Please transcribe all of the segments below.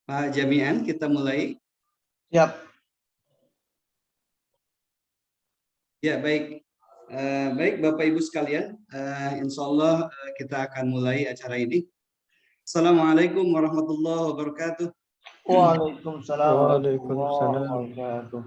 Pak Jami'an, kita mulai. Siap. Ya, baik. Baik Bapak Ibu sekalian, insya Allah kita akan mulai acara ini. Assalamualaikum warahmatullahi wabarakatuh. Waalaikumsalam warahmatullahi Waalaikumsalam. wabarakatuh.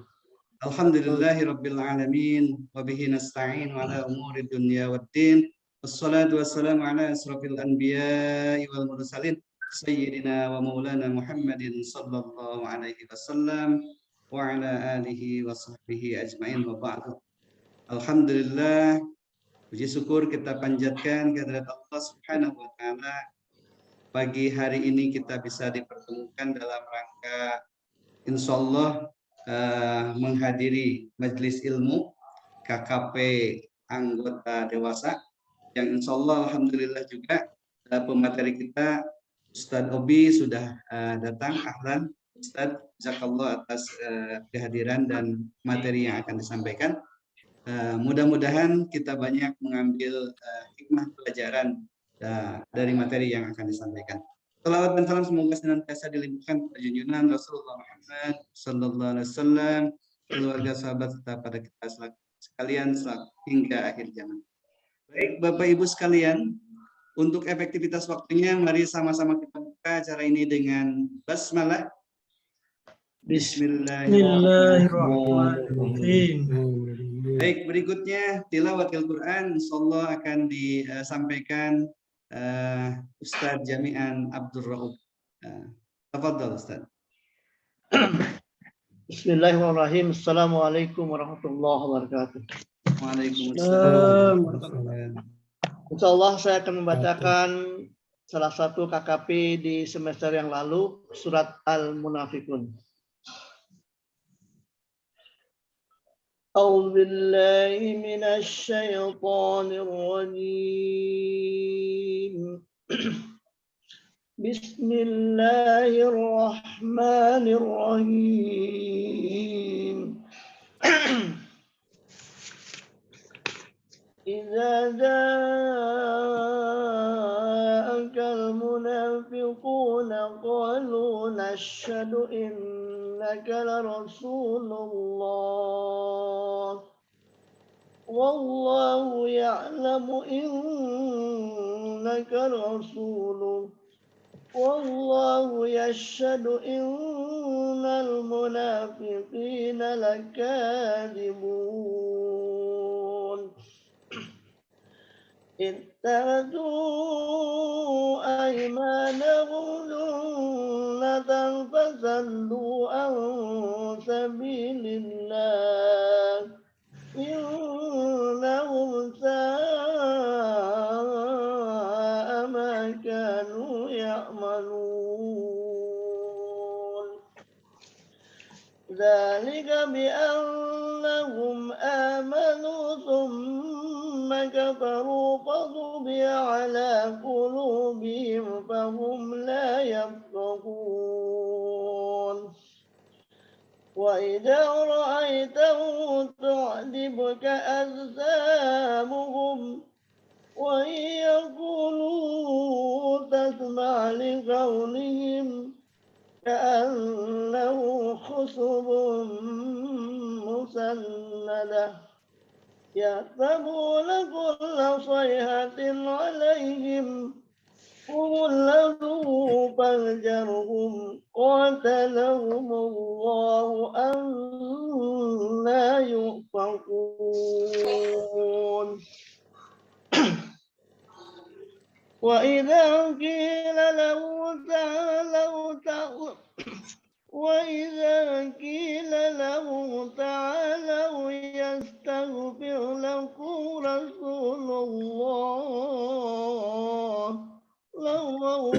Alhamdulillahirabbil alamin wa bihi nasta'in ala umuri dunya waddin. Wassalatu wassalamu ala asrofil anbiya'i wal mursalin sayyidina wa maulana Muhammadin sallallahu alaihi wasallam wa ala alihi wa sahbihi ajmain wa ba'du. Alhamdulillah, puji syukur kita panjatkan kehadirat Allah Subhanahu wa taala. Pagi hari ini kita bisa dipertemukan dalam rangka insyaallah menghadiri majelis ilmu KKP anggota dewasa yang insyaallah alhamdulillah juga pemateri kita Ustadz Obi sudah datang. Ahlan Ustadz, jazakallah atas kehadiran dan materi yang akan disampaikan. Mudah-mudahan kita banyak mengambil hikmah pelajaran dari materi yang akan disampaikan. Salawat dan salam semoga senantiasa dilimpahkan pada junjungan Rasulullah Muhammad Sallallahu Alaihi Wasallam, keluarga, sahabat serta pada kita sekalian hingga akhir zaman. Baik Bapak Ibu sekalian, untuk efektivitas waktunya, mari sama-sama kita buka acara ini dengan basmalah. Bismillahirrahmanirrahim. Baik, berikutnya tilawatil Quran insyaallah akan disampaikan Ustadz Jami'an Abdul Rauf. Tafadhal Ustadz. Bismillahirrahmanirrahim. Assalamualaikum warahmatullahi wabarakatuh. Waalaikumsalam. Insyaallah saya akan membacakan salah satu KKP di semester yang lalu, surat Al-Munafiqun. أعوذ بالله من الشيطان الرجيم بسم الله الرحمن الرحيم إذا جاءك المنافقون قالوا نشهد إنك لرسول الله والله يعلم إنك رسوله والله يشهد إن المنافقين لكاذبون اتخذوا أيمانهم جنة فصدوا عن سبيل الله إنهم ساء ما كانوا يعملون ذلك بأنهم آمنوا ثم كفروا فطبع على قلوبهم فهم لا يفقهون وإذا رأيتهم تعجبك أجسامهم وإن يقولوا تسمع لقولهم كأنه خشب مسندة يحسبون كل صيحة عليهم هم الذين فجرهم قاتلهم الله أنى يؤفكون وإذا قيل له تعالوا يستغفر لكم رسول الله لووا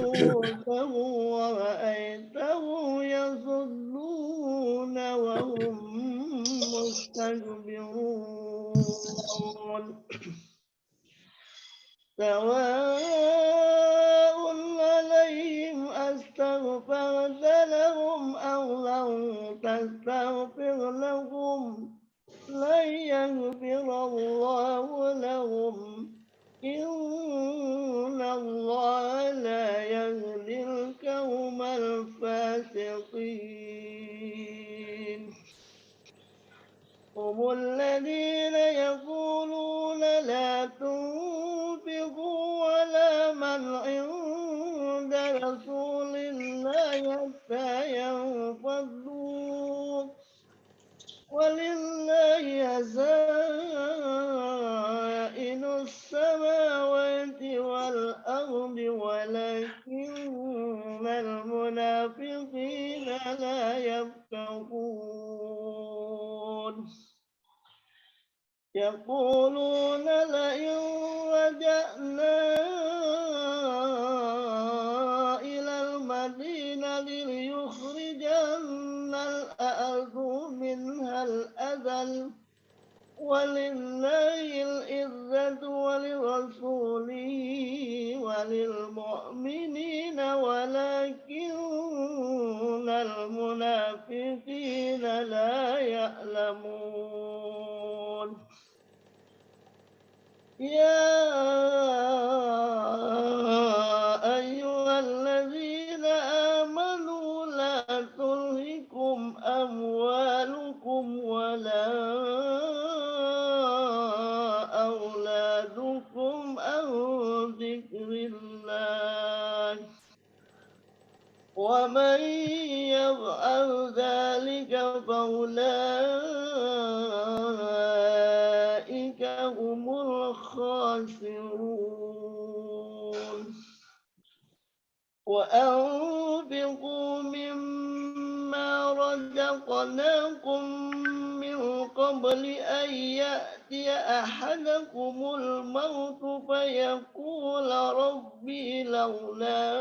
ورأيتهم يصدون وهم مستكبرون سواء عليهم أستغفرت لهم أو لم تستغفر لهم لن يغفر الله لهم إن الله لا يهدي القوم الفاسقين حتى ينفضوا ولله خزائن السماوات والأرض ولكن المنافقين لا يفقهون يقولون لئن رجعنا إلى المدينة ليخرجن الأعز منها الأذل ولله العزة ولرسوله وللمؤمنين ولكن المنافقين لا يعلمون يا أيها الذين آمنوا لا تلهكم أموالكم ولا أولادكم عن ذكر الله ومن يفعل ذلك فأولئك هم الخاسرون وأنفقوا مما رزقناكم من قبل أن يأتي أحدكم الموت فيقول ربي لولا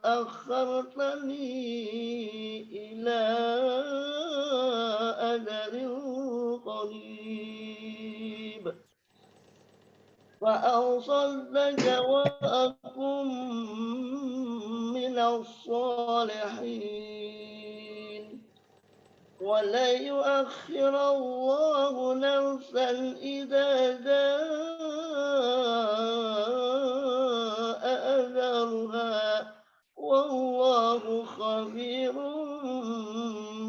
أخرتني إلى أجل قريب فأصدق وأكن من الصالحين ولن يؤخر الله نفسا إذا جاء أجلها والله خبير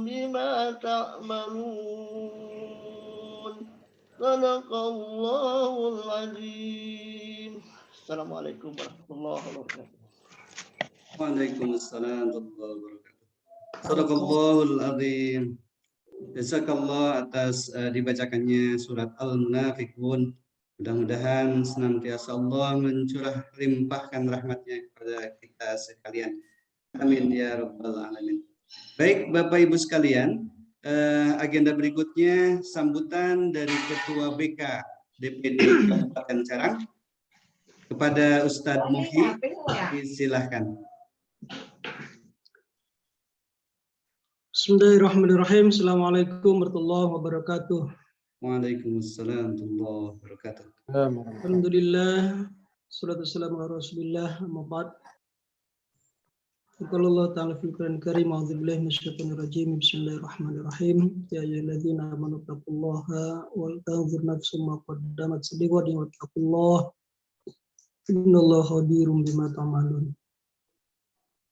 بما تعملون صدق الله العظيم. Assalamualaikum warahmatullahi wabarakatuh. Waalaikumsalam warahmatullahi wabarakatuh. Sadaqallahul azim. Jazakallah atas dibacakannya surat Al-Munafiqun. Mudah-mudahan senantiasa Allah mencurah limpahkan rahmatnya kepada kita sekalian. Amin ya rabbal alamin. Baik Bapak Ibu sekalian, agenda berikutnya sambutan dari Ketua BK DPD Kabupaten Serang kepada Ustadz Muhi. Silahkan. Bismillahirrahmanirrahim. Assalamualaikum warahmatullahi wabarakatuh. Waalaikumsalam warahmatullahi wabarakatuh. Alhamdulillah. Salatu wassalamu ala Rasulillah. Amma ba'd. Qala Allah Ta'ala fil Qur'anil Karim, a'udzu billahi minasyaitonir rajim. Bismillahirrahmanirrahim. Ya ayyuhalladzina amanu taqullaha wal tanzur nafsum ma qaddamat lighadin wattaqullaha. Innallaha khabirum bima ta'malun.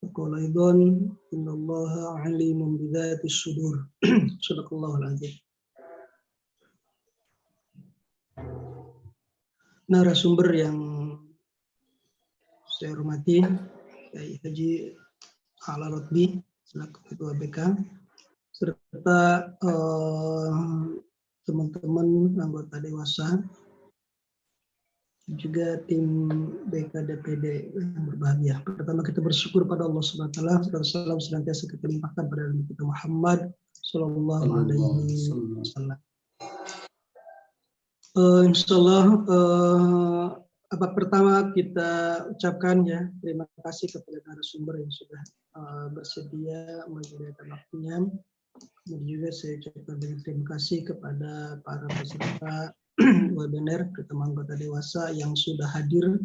Qala aidan innallaha alimun bidzatis sudur. Shadaqallahul azim. Narasumber yang saya hormati, Kiai Haji Ala Lutfi selaku Ketua BK, serta teman-teman anggota dewasa, juga tim BK DPD yang berbahagia. Pertama kita bersyukur pada Allah Subhanahu wa taala, salam senantiasa kita limpahkan pada Nabi kita Muhammad sallallahu alaihi wasallam. Insyaallah pertama kita ucapkan ya terima kasih kepada narasumber yang sudah bersedia menyediakan waktunya. Kemudian juga saya ucapkan terima kasih kepada para peserta webinar, terutama anggota dewasa yang sudah hadir,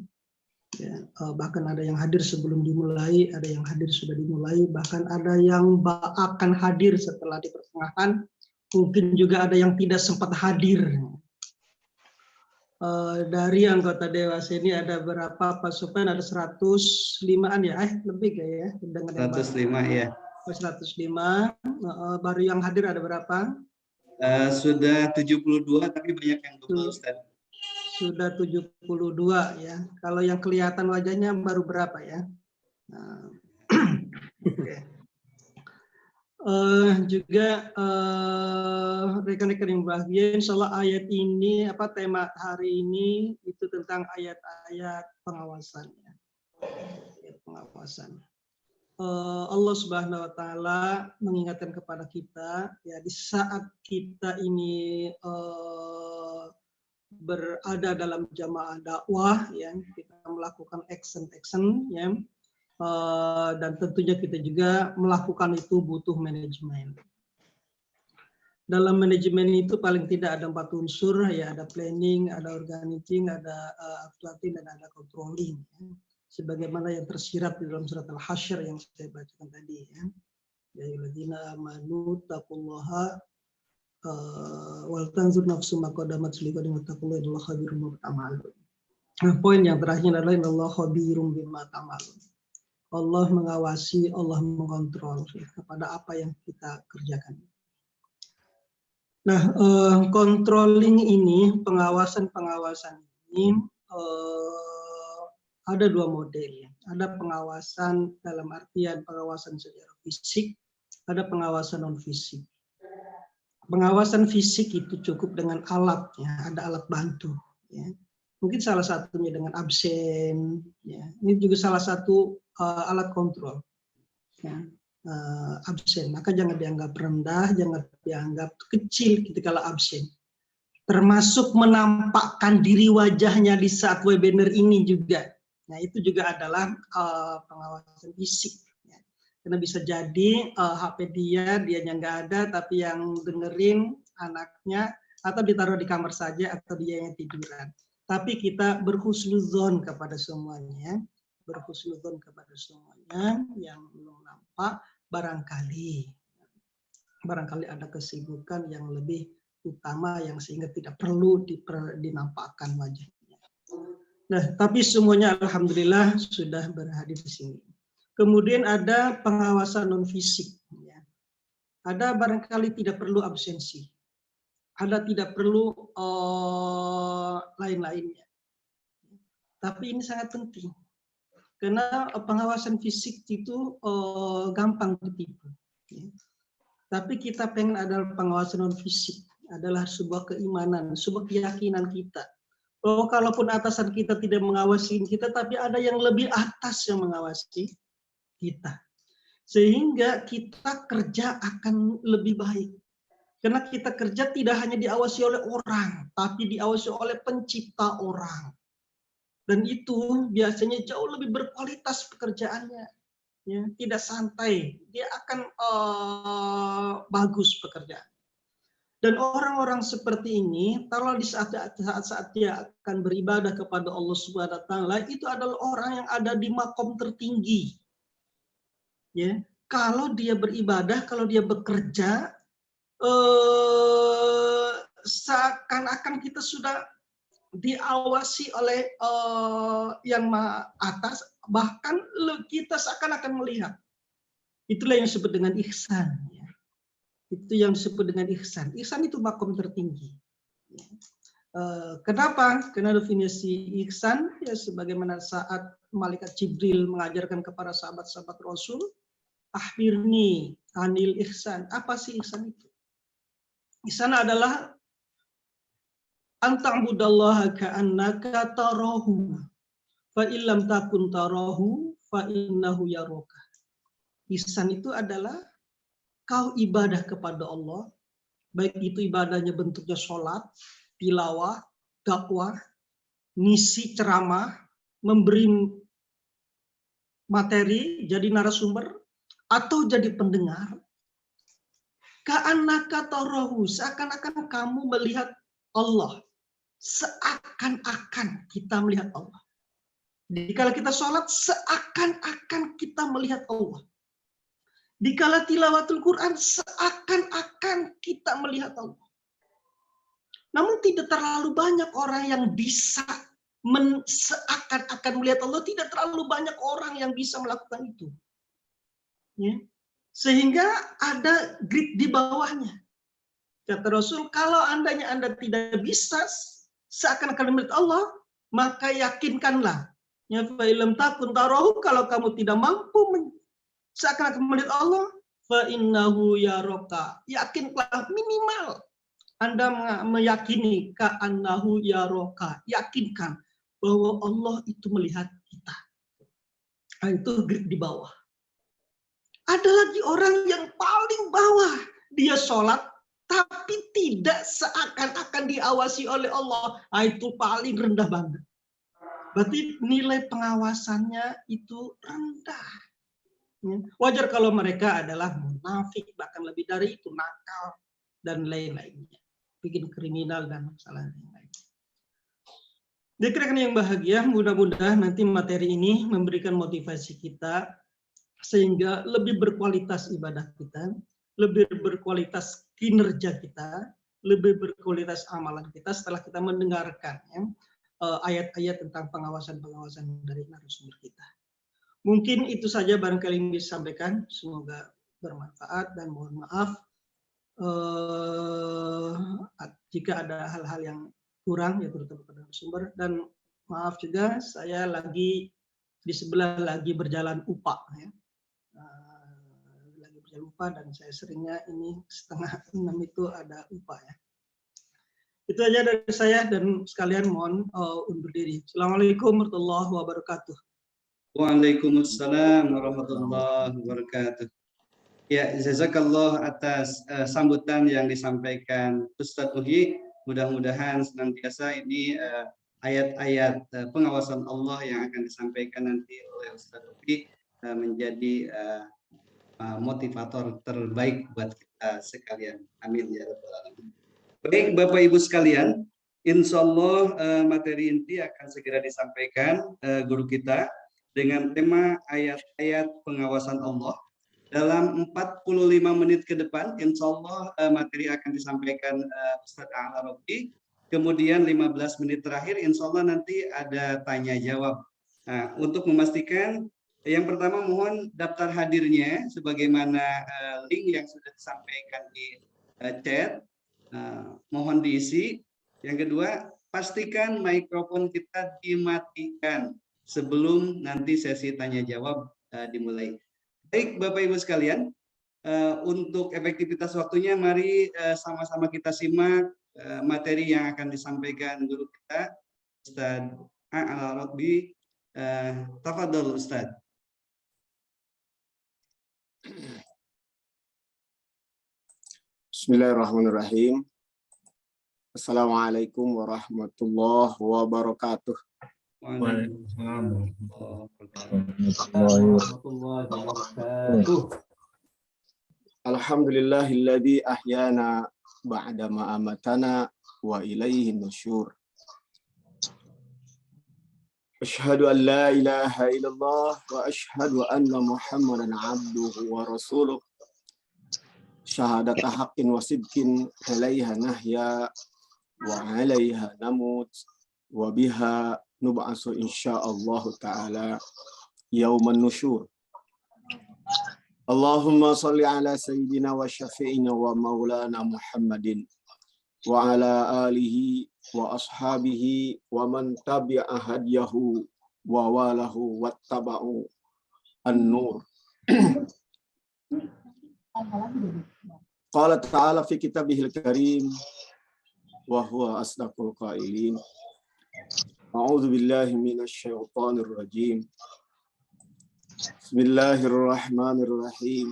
ya, bahkan ada yang hadir sebelum dimulai, ada yang hadir sudah dimulai, bahkan ada yang akan hadir setelah di pertengahan, mungkin juga ada yang tidak sempat hadir. Dari anggota dewasa ini ada berapa Pak Sopyan? Ada 105-an ya? Lebih kayaknya. 105 ya. 105. Baru yang hadir ada berapa? Sudah 72 tapi banyak yang double Ustaz. Sudah 72 ya. Kalau yang kelihatan wajahnya baru berapa ya? Nah, Oke. Juga rekan-rekan yang berbahagia, insya Allah ayat ini, tema hari ini itu tentang ayat-ayat pengawasan. Ayat pengawasan. Allah Subhanahu Wa Taala mengingatkan kepada kita, ya di saat kita ini berada dalam jamaah dakwah, ya kita melakukan action, ya. Dan tentunya kita juga melakukan itu butuh manajemen. Dalam manajemen itu paling tidak ada 4 unsur, ya ada planning, ada organizing, ada actuating, dan ada controlling. Ya. Sebagaimana yang tersirat di dalam surat Al-Hasyr yang saya bacakan tadi. Ya ayyuhalladzina amanu taqullaha wal tanzur nafsum ma qaddamat lighadin wattaqullaha innallaha khabirum bima ta'malun. Nah, poin yang terakhir adalah innallaha khabirum bima ta'malun. Allah mengawasi, Allah mengontrol kepada apa yang kita kerjakan. Nah, controlling ini, pengawasan ini ada 2 model. Ada pengawasan dalam artian pengawasan secara fisik, ada pengawasan non fisik. Pengawasan fisik itu cukup dengan alat, ya, ada alat bantu. Ya. Mungkin salah satunya dengan absen. Ya. Ini juga salah satu alat kontrol, ya, absen. Maka jangan dianggap rendah, jangan dianggap kecil ketika absen. Termasuk menampakkan diri wajahnya di saat webinar ini juga. Nah itu juga adalah pengawasan fisik. Ya. Karena bisa jadi HP dia nggak ada, tapi yang dengerin anaknya, atau ditaruh di kamar saja, atau dia yang tiduran. Tapi kita berhusnuzon kepada semuanya. Berhusnuzon kepada semuanya yang belum nampak, barangkali ada kesibukan yang lebih utama yang sehingga tidak perlu dinampakkan wajahnya. Nah, tapi semuanya alhamdulillah sudah berhadir di sini. Kemudian ada pengawasan non fisik. Ya. Ada barangkali tidak perlu absensi, ada tidak perlu lain-lainnya. Tapi ini sangat penting. Karena pengawasan fisik itu gampang ditipu. Ya. Tapi kita pengen adalah pengawasan non fisik, adalah sebuah keimanan, sebuah keyakinan kita. Oh, kalaupun atasan kita tidak mengawasi kita, tapi ada yang lebih atas yang mengawasi kita. Sehingga kita kerja akan lebih baik. Karena kita kerja tidak hanya diawasi oleh orang, tapi diawasi oleh pencipta orang. Dan itu biasanya jauh lebih berkualitas pekerjaannya, ya, tidak santai, dia akan bagus pekerjaan. Dan orang-orang seperti ini, kalau di saat dia akan beribadah kepada Allah Subhanahu Wa Taala, itu adalah orang yang ada di makom tertinggi. Ya, kalau dia beribadah, kalau dia bekerja, seakan-akan kita sudah diawasi oleh yang maha atas, bahkan kita seakan-akan melihat. Itulah yang disebut dengan ihsan. Ya. Itu yang disebut dengan ihsan. Ihsan itu makom tertinggi. Ya. Kenapa? Karena definisi ihsan, ya sebagaimana saat malaikat Jibril mengajarkan kepada sahabat-sahabat Rasul, akhbirni anil ihsan. Apa sih ihsan itu? Ihsan adalah anta'budallaha ka'annaka tarahu fa illam takun tarahu fa innahu yaraka. Ihsan itu adalah kau ibadah kepada Allah, baik itu ibadahnya bentuknya sholat, tilawah, dakwah, ngisi ceramah, memberi materi, jadi narasumber, atau jadi pendengar. Ka'annaka tarahu, seakan-akan kamu melihat Allah. Seakan-akan kita melihat Allah. Dikala kita sholat, seakan-akan kita melihat Allah. Dikala tilawatul Quran, seakan-akan kita melihat Allah. Namun tidak terlalu banyak orang yang bisa seakan-akan melihat Allah. Tidak terlalu banyak orang yang bisa melakukan itu. Ya. Sehingga ada grade di bawahnya. Kata Rasul, kalau andainya Anda tidak bisa seakan-akan melihat Allah, maka yakinkanlah. Ya, fa'ilam takun tarahu, kalau kamu tidak mampu seakan-akan melihat Allah, fa innahu yaraka, yakinlah minimal Anda meyakini ka'annahu yaraka, yakinkan bahwa Allah itu melihat kita. Nah, itu grade di bawah. Ada lagi orang yang paling bawah, dia sholat tapi tidak seakan-akan diawasi oleh Allah. Nah, itu paling rendah banget. Berarti nilai pengawasannya itu rendah. Wajar kalau mereka adalah munafik, bahkan lebih dari itu, nakal, dan lain-lainnya. Bikin kriminal dan masalah lain-lain. Rekan-rekan yang bahagia, mudah-mudahan nanti materi ini memberikan motivasi kita, sehingga lebih berkualitas ibadah kita, lebih berkualitas kinerja kita, lebih berkualitas amalan kita setelah kita mendengarkan ayat-ayat tentang pengawasan-pengawasan dari narasumber kita. Mungkin itu saja barangkali yang bisa disampaikan. Semoga bermanfaat dan mohon maaf jika ada hal-hal yang kurang, ya terutama pada narasumber. Dan maaf juga saya lagi di sebelah lagi berjalan UPA, ya. Lagi berjalan UPA dan saya seringnya ini 5:30 itu ada UPA, ya. Itu aja dari saya dan sekalian mohon undur diri. Assalamualaikum warahmatullahi wabarakatuh. Waalaikumsalam warahmatullahi wabarakatuh. Ya, jazakallah atas sambutan yang disampaikan Ustadz Uhi. Mudah-mudahan senantiasa ini ayat-ayat pengawasan Allah yang akan disampaikan nanti oleh Ustadz Uhi menjadi motivator terbaik buat kita sekalian. Amin ya rabbal alamin. Baik Bapak Ibu sekalian, insya Allah materi inti akan segera disampaikan guru kita dengan tema ayat-ayat pengawasan Allah. Dalam 45 menit ke depan, insya Allah materi akan disampaikan Ustadz Al-Arabi. Kemudian 15 menit terakhir, insya Allah nanti ada tanya jawab. Nah, untuk memastikan, yang pertama mohon daftar hadirnya, sebagaimana link yang sudah disampaikan di chat. Mohon diisi. Yang kedua, pastikan mikrofon kita dimatikan sebelum nanti sesi tanya jawab dimulai. Baik Bapak Ibu sekalian, untuk efektivitas waktunya mari sama-sama kita simak materi yang akan disampaikan guru kita Ustadz Al-Arabi. Tafadhol Ustadz. Bismillahirrahmanirrahim. Assalamualaikum warahmatullahi wabarakatuh. Waalaikumsalam. Alhamdulillahilladzi ahyana ba'da ma amatana wa ilaihi nusyur. Asyhadu an la ilaha illallah wa asyhadu anna Muhammadan abduhu wa rasuluh. Syahadata haqqin wa sidqin 'alaiha nahya wa 'alaiha namut wa biha nub'asu insyaallah ta'ala yauman nusyur. Allahumma salli ala sayyidina wa syafi'ina wa maulana Muhammadin wa ala alihi wa ashabihi wa man tabi'a hadiyahu wa walahu wattaba'u an-nur. Qala ta'ala fi kitabihil karim wa huwa asdaqul qailin. A'udzu billahi minasy syaithanir rajim. Bismillahirrahmanirrahim.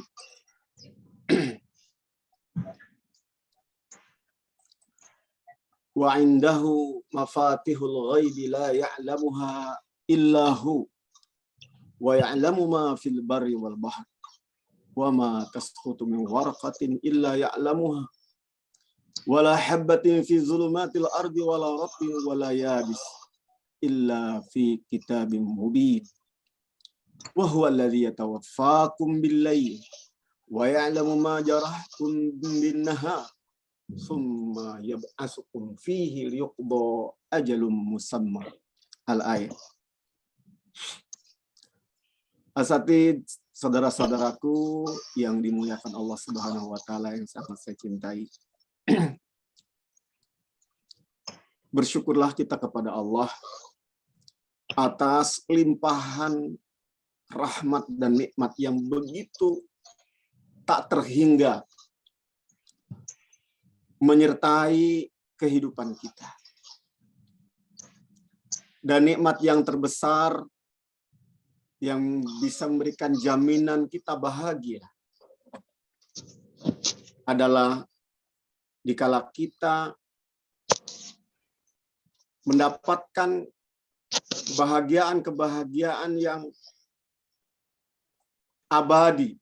Wa 'indahu mafatihul ghaibi la ya'lamuha illa hu wa ya'lamu ma fil barri wal bahri wa ma tasqutu min warqatin illa ya'lamuha wa la habatin fi zulumatil ardi wa la rabbin wa la yabis illa fi kitabim mubin. Wa huwa alladhi yatawaffakum bil-lail wa ya'lamu ma jarahtum bin-nahar thumma yab'atsukum fihi liyuqda ajalun musamma. Al-ayat. Asatid, saudara-saudaraku yang dimuliakan Allah Subhanahu wa taala yang sangat saya cintai. Bersyukurlah kita kepada Allah atas limpahan rahmat dan nikmat yang begitu tak terhingga menyertai kehidupan kita. Dan nikmat yang terbesar yang bisa memberikan jaminan kita bahagia adalah dikala kita mendapatkan kebahagiaan-kebahagiaan yang abadi.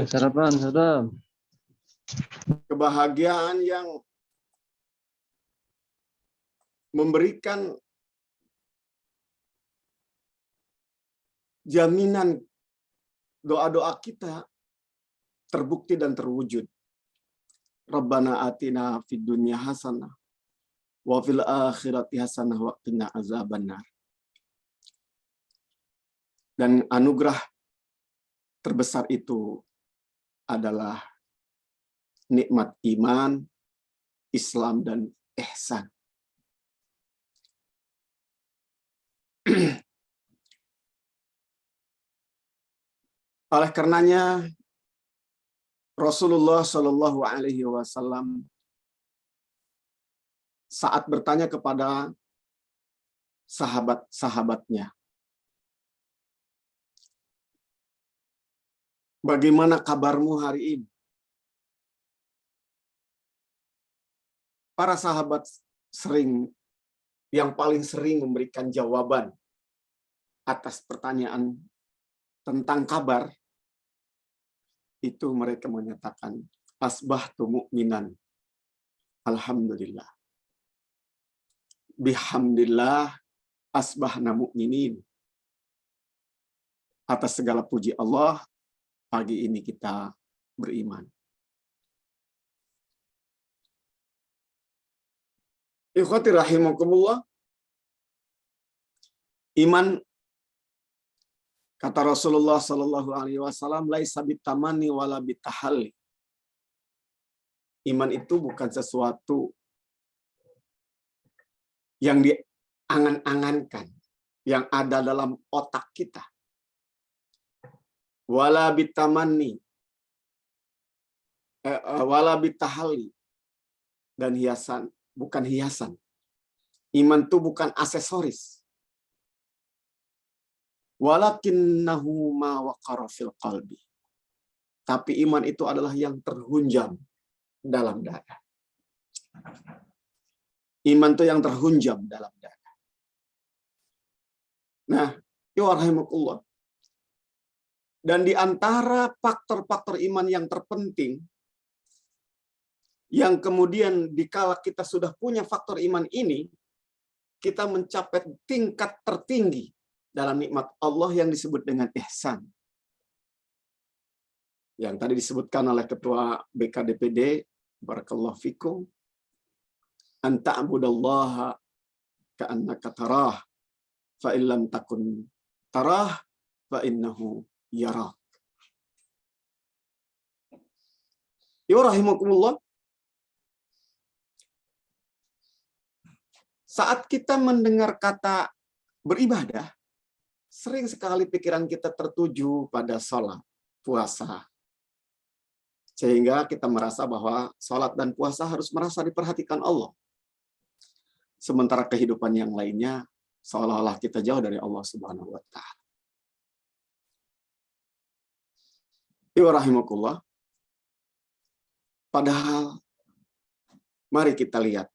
Sarapan. Kebahagiaan yang memberikan jaminan doa-doa kita terbukti dan terwujud. Rabbana atina fid dunya hasanah wa fil akhirati hasanah wa qina azabannar. Dan anugerah terbesar itu adalah nikmat iman, Islam, dan ihsan. Oleh karenanya Rasulullah Shallallahu Alaihi Wasallam saat bertanya kepada sahabat-sahabatnya, bagaimana kabarmu hari ini? Para sahabat yang paling sering memberikan jawaban atas pertanyaan tentang kabar, itu mereka menyatakan, asbahtu mu'minan, alhamdulillah. Bihamdillah, asbahna mu'minin. Atas segala puji Allah, pagi ini kita beriman. Ikhwati rahimakumullah. Iman, kata Rasulullah Sallallahu Alaihi Wasallam, laisa bitamani wala bitahalli. Iman itu bukan sesuatu yang diangan-angankan, yang ada dalam otak kita. Wala bitamani, wala bitahalli, dan hiasan, bukan hiasan. Iman itu bukan aksesoris. Walakinnahu ma waqara fil qalbi. Tapi iman itu adalah yang terhunjam dalam dada. Iman itu yang terhunjam dalam dada. Nah, ya rahimakumullah. Dan di antara faktor-faktor iman yang terpenting, yang kemudian dikala kita sudah punya faktor iman ini, kita mencapai tingkat tertinggi dalam nikmat Allah yang disebut dengan ihsan. Yang tadi disebutkan oleh Ketua BKDPD, Barakallahu fikum, anta abudallaha ka'annaka tarah, fa illam takun tarah, fa innahu yarak. Ya rahimakumullah. Saat kita mendengar kata beribadah, sering sekali pikiran kita tertuju pada sholat, puasa. Sehingga kita merasa bahwa sholat dan puasa harus merasa diperhatikan Allah. Sementara kehidupan yang lainnya, seolah-olah kita jauh dari Allah Subhanahu wa Ta'ala. Ya rahimakumullah. Padahal, mari kita lihat.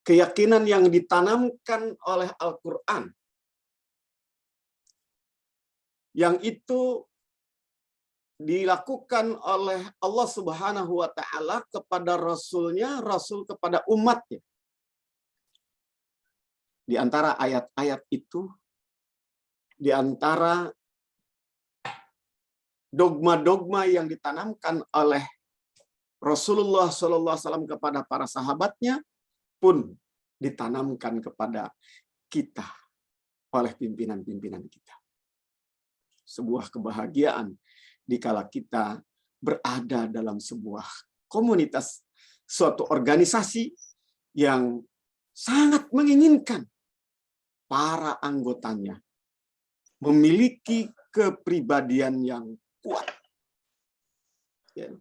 Keyakinan yang ditanamkan oleh Al-Quran, yang itu dilakukan oleh Allah Subhanahu wa Ta'ala kepada Rasulnya, Rasul kepada umatnya. Di antara ayat-ayat itu, di antara dogma-dogma yang ditanamkan oleh Rasulullah SAW kepada para sahabatnya, pun ditanamkan kepada kita oleh pimpinan-pimpinan kita. Sebuah kebahagiaan dikala kita berada dalam sebuah komunitas, suatu organisasi yang sangat menginginkan para anggotanya memiliki kepribadian yang kuat. Ya.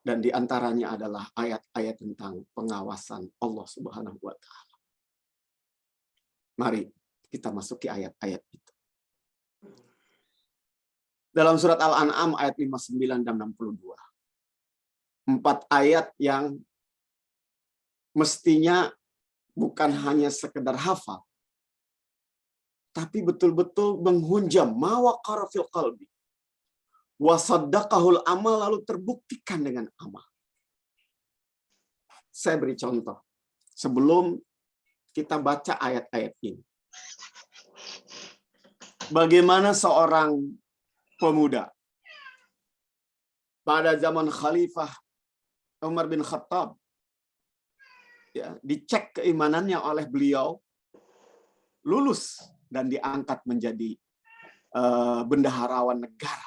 Dan di antaranya adalah ayat-ayat tentang pengawasan Allah Subhanahu wa Ta'ala. Mari kita masuki ayat-ayat itu. Dalam surat Al-An'am ayat 59 dan 62. 4 ayat yang mestinya bukan hanya sekedar hafal, tapi betul-betul menghunjam mawaqara fil qalbi. Wa saddaqahul amal, lalu terbuktikan dengan amal. Saya beri contoh sebelum kita baca ayat-ayat ini. Bagaimana seorang pemuda pada zaman Khalifah Umar bin Khattab, ya, dicek keimanannya oleh beliau, lulus dan diangkat menjadi bendaharawan negara.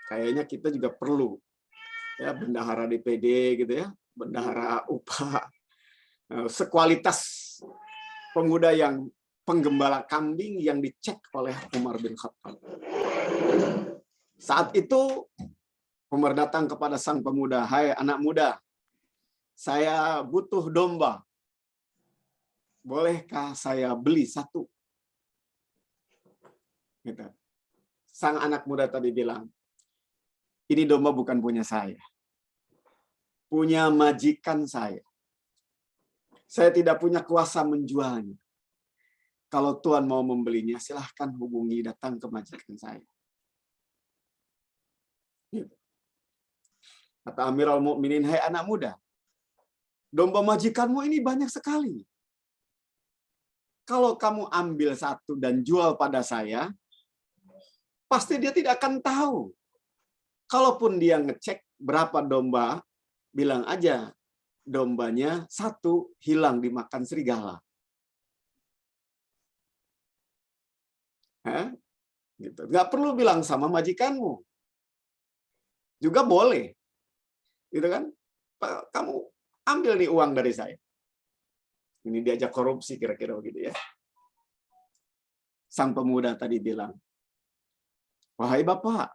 Kayaknya kita juga perlu, ya, bendahara DPD gitu ya, bendahara UPA, sekualitas pemuda yang penggembala kambing yang dicek oleh Umar bin Khattab. Saat itu Umar datang kepada sang pemuda, "Hai anak muda, saya butuh domba. Bolehkah saya beli 1?" Gitu. Sang anak muda tadi bilang, "Ini domba bukan punya saya. Punya majikan saya. Saya tidak punya kuasa menjualnya. Kalau Tuhan mau membelinya, silahkan hubungi, datang ke majikan saya." Gitu. Kata Amirul Mukminin, "Hai anak muda, domba majikanmu ini banyak sekali. Kalau kamu ambil 1 dan jual pada saya, pasti dia tidak akan tahu. Kalaupun dia ngecek berapa domba, bilang aja dombanya 1 hilang dimakan serigala." Gitu. Nggak perlu bilang sama majikanmu. Juga boleh. Gitu kan? Kamu ambil nih uang dari saya. Ini diajak korupsi kira-kira begitu ya. Sang pemuda tadi bilang, "Wahai Bapak."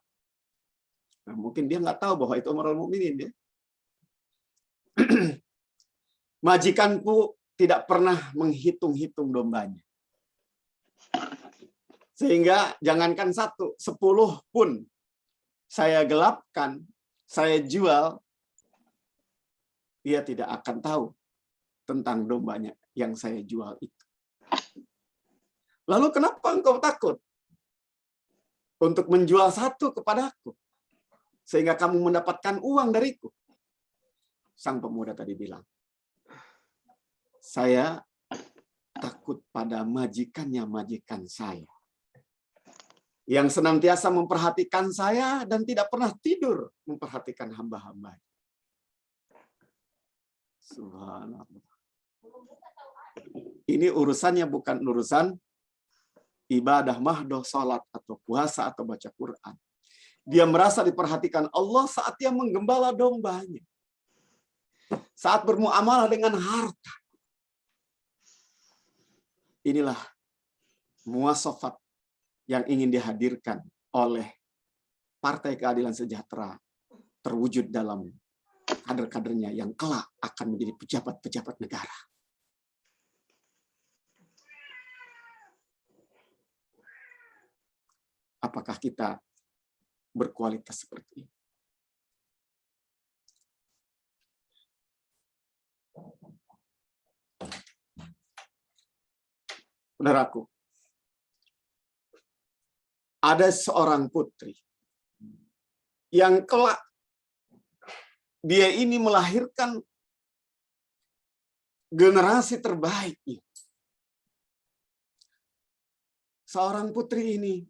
Nah, mungkin dia nggak tahu bahwa itu Amirul Mukminin ya. "Majikanku tidak pernah menghitung-hitung dombanya. Sehingga jangankan 1, 10 pun saya gelapkan, saya jual, dia tidak akan tahu tentang dombanya yang saya jual itu. Lalu kenapa engkau takut untuk menjual 1 kepadaku, sehingga kamu mendapatkan uang dariku?" Sang pemuda tadi bilang, "Saya takut pada majikannya majikan saya, yang senantiasa memperhatikan saya dan tidak pernah tidur memperhatikan hamba-hamba." Subhanallah. Ini urusannya bukan urusan ibadah mahdoh, salat atau puasa atau baca Quran. Dia merasa diperhatikan Allah saat dia menggembala dombanya. Saat bermuamalah dengan harta. Inilah muasafat yang ingin dihadirkan oleh Partai Keadilan Sejahtera terwujud dalam kader-kadernya yang kelak akan menjadi pejabat-pejabat negara. Apakah kita berkualitas seperti ini? Saudaraku, ada seorang putri yang kelak dia ini melahirkan generasi terbaiknya. Seorang putri ini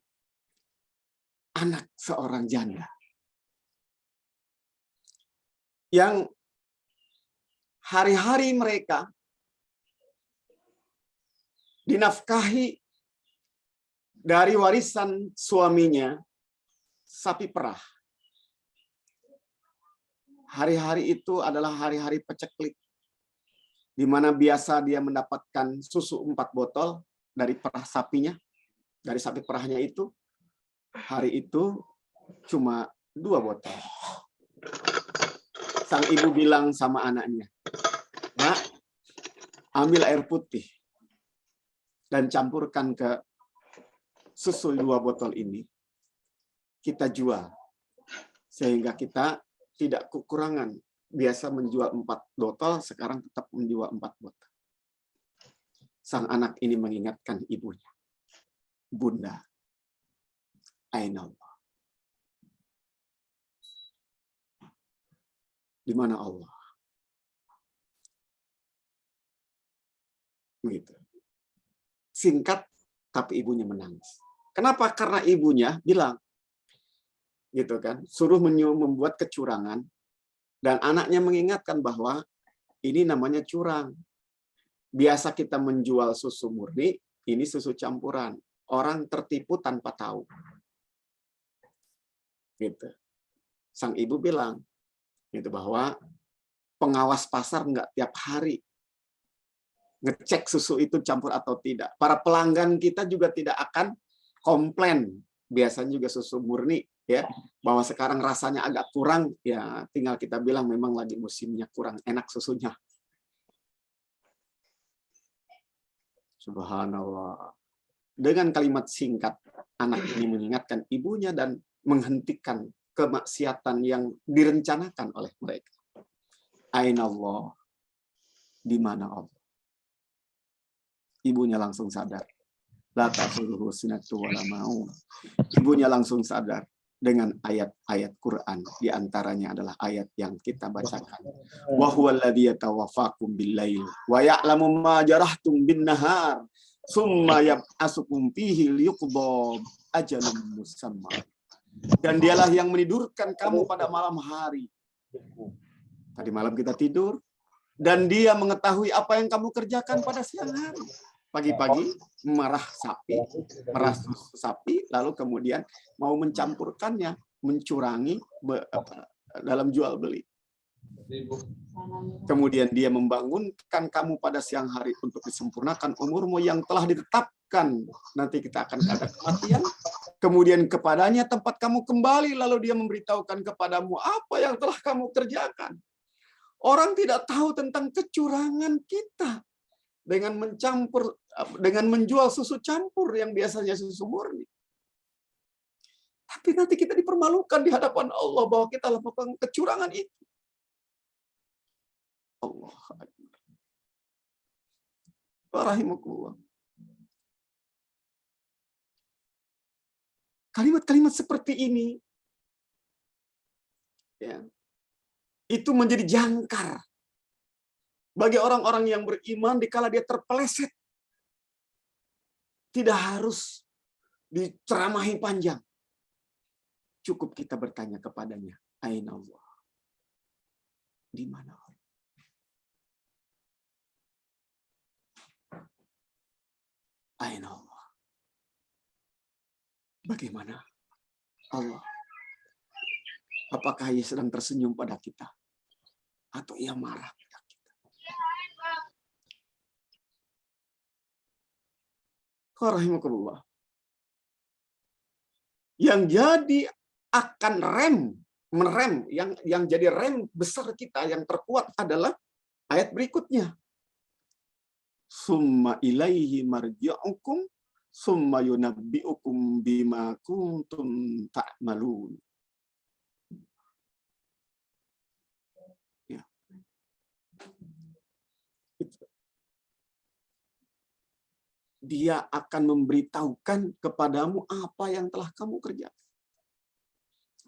anak seorang janda yang hari-hari mereka dinafkahi dari warisan suaminya sapi perah. Hari-hari itu adalah hari-hari peceklik, di mana biasa dia mendapatkan susu 4 botol, dari perah sapinya, dari sapi perahnya itu, hari itu cuma 2 botol. Sang ibu bilang sama anaknya, "Nak, ambil air putih dan campurkan ke susu 2 botol ini. Kita jual. Sehingga kita tidak kekurangan. Biasa menjual 4 botol, sekarang tetap menjual 4 botol." Sang anak ini mengingatkan ibunya. "Bunda, aina Allah?" Di mana Allah? Begitu. Singkat, tapi ibunya menangis. Kenapa? Karena ibunya bilang, gitu kan, suruh membuat kecurangan, dan anaknya mengingatkan bahwa ini namanya curang. Biasa kita menjual susu murni, ini susu campuran. Orang tertipu tanpa tahu. Gitu. Sang ibu bilang, gitu, bahwa pengawas pasar nggak tiap hari ngecek susu itu campur atau tidak. Para pelanggan kita juga tidak akan komplain. Biasanya juga susu murni, ya, bahwa sekarang rasanya agak kurang, ya tinggal kita bilang memang lagi musimnya kurang enak susunya. Subhanallah. Dengan kalimat singkat, anak ini mengingatkan ibunya dan menghentikan kemaksiatan yang direncanakan oleh mereka. Aina Allah? Di mana Allah? Ibunya langsung sadar. La ta'khudhuhu sinatun wa la naum. Ibunya langsung sadar dengan ayat-ayat Quran. Di antaranya adalah ayat yang kita bacakan. Wa huwal ladzi yatawaffakum bil-lail wa ya'lamu ma jarahtum bin-nahar summa yab'asukum fihi liyuqda ajalun musamma. Dan dialah yang menidurkan kamu pada malam hari. Tadi malam kita tidur, dan dia mengetahui apa yang kamu kerjakan pada siang hari. Pagi-pagi merah susu sapi, lalu kemudian mau mencampurkannya, mencurangi dalam jual beli. Kemudian dia membangunkan kamu pada siang hari untuk disempurnakan umurmu yang telah ditetapkan. Nanti kita akan ada kematian. Kemudian kepadanya tempat kamu kembali, lalu dia memberitahukan kepadamu apa yang telah kamu kerjakan. Orang tidak tahu tentang kecurangan kita dengan menjual susu campur yang biasanya susu murni. Tapi nanti kita dipermalukan di hadapan Allah bahwa kita lakukan kecurangan itu. Allah Akbar. Rahimakumullah. Kalimat-kalimat seperti ini, ya, itu menjadi jangkar bagi orang-orang yang beriman dikala dia terpeleset. Tidak harus diceramahi panjang. Cukup kita bertanya kepadanya, aina Allah? Di mana Allah? Aina Allah? Bagaimana Allah? Apakah ia sedang tersenyum pada kita? Atau ia marah pada kita? Rahimakumullah. Yang jadi akan merem, yang jadi rem besar kita, yang terkuat adalah ayat berikutnya. Summa ilaihi marji'ukum summa yunabbi'ukum bima kuntum ta'malun. Ya. Dia akan memberitahukan kepadamu apa yang telah kamu kerjakan.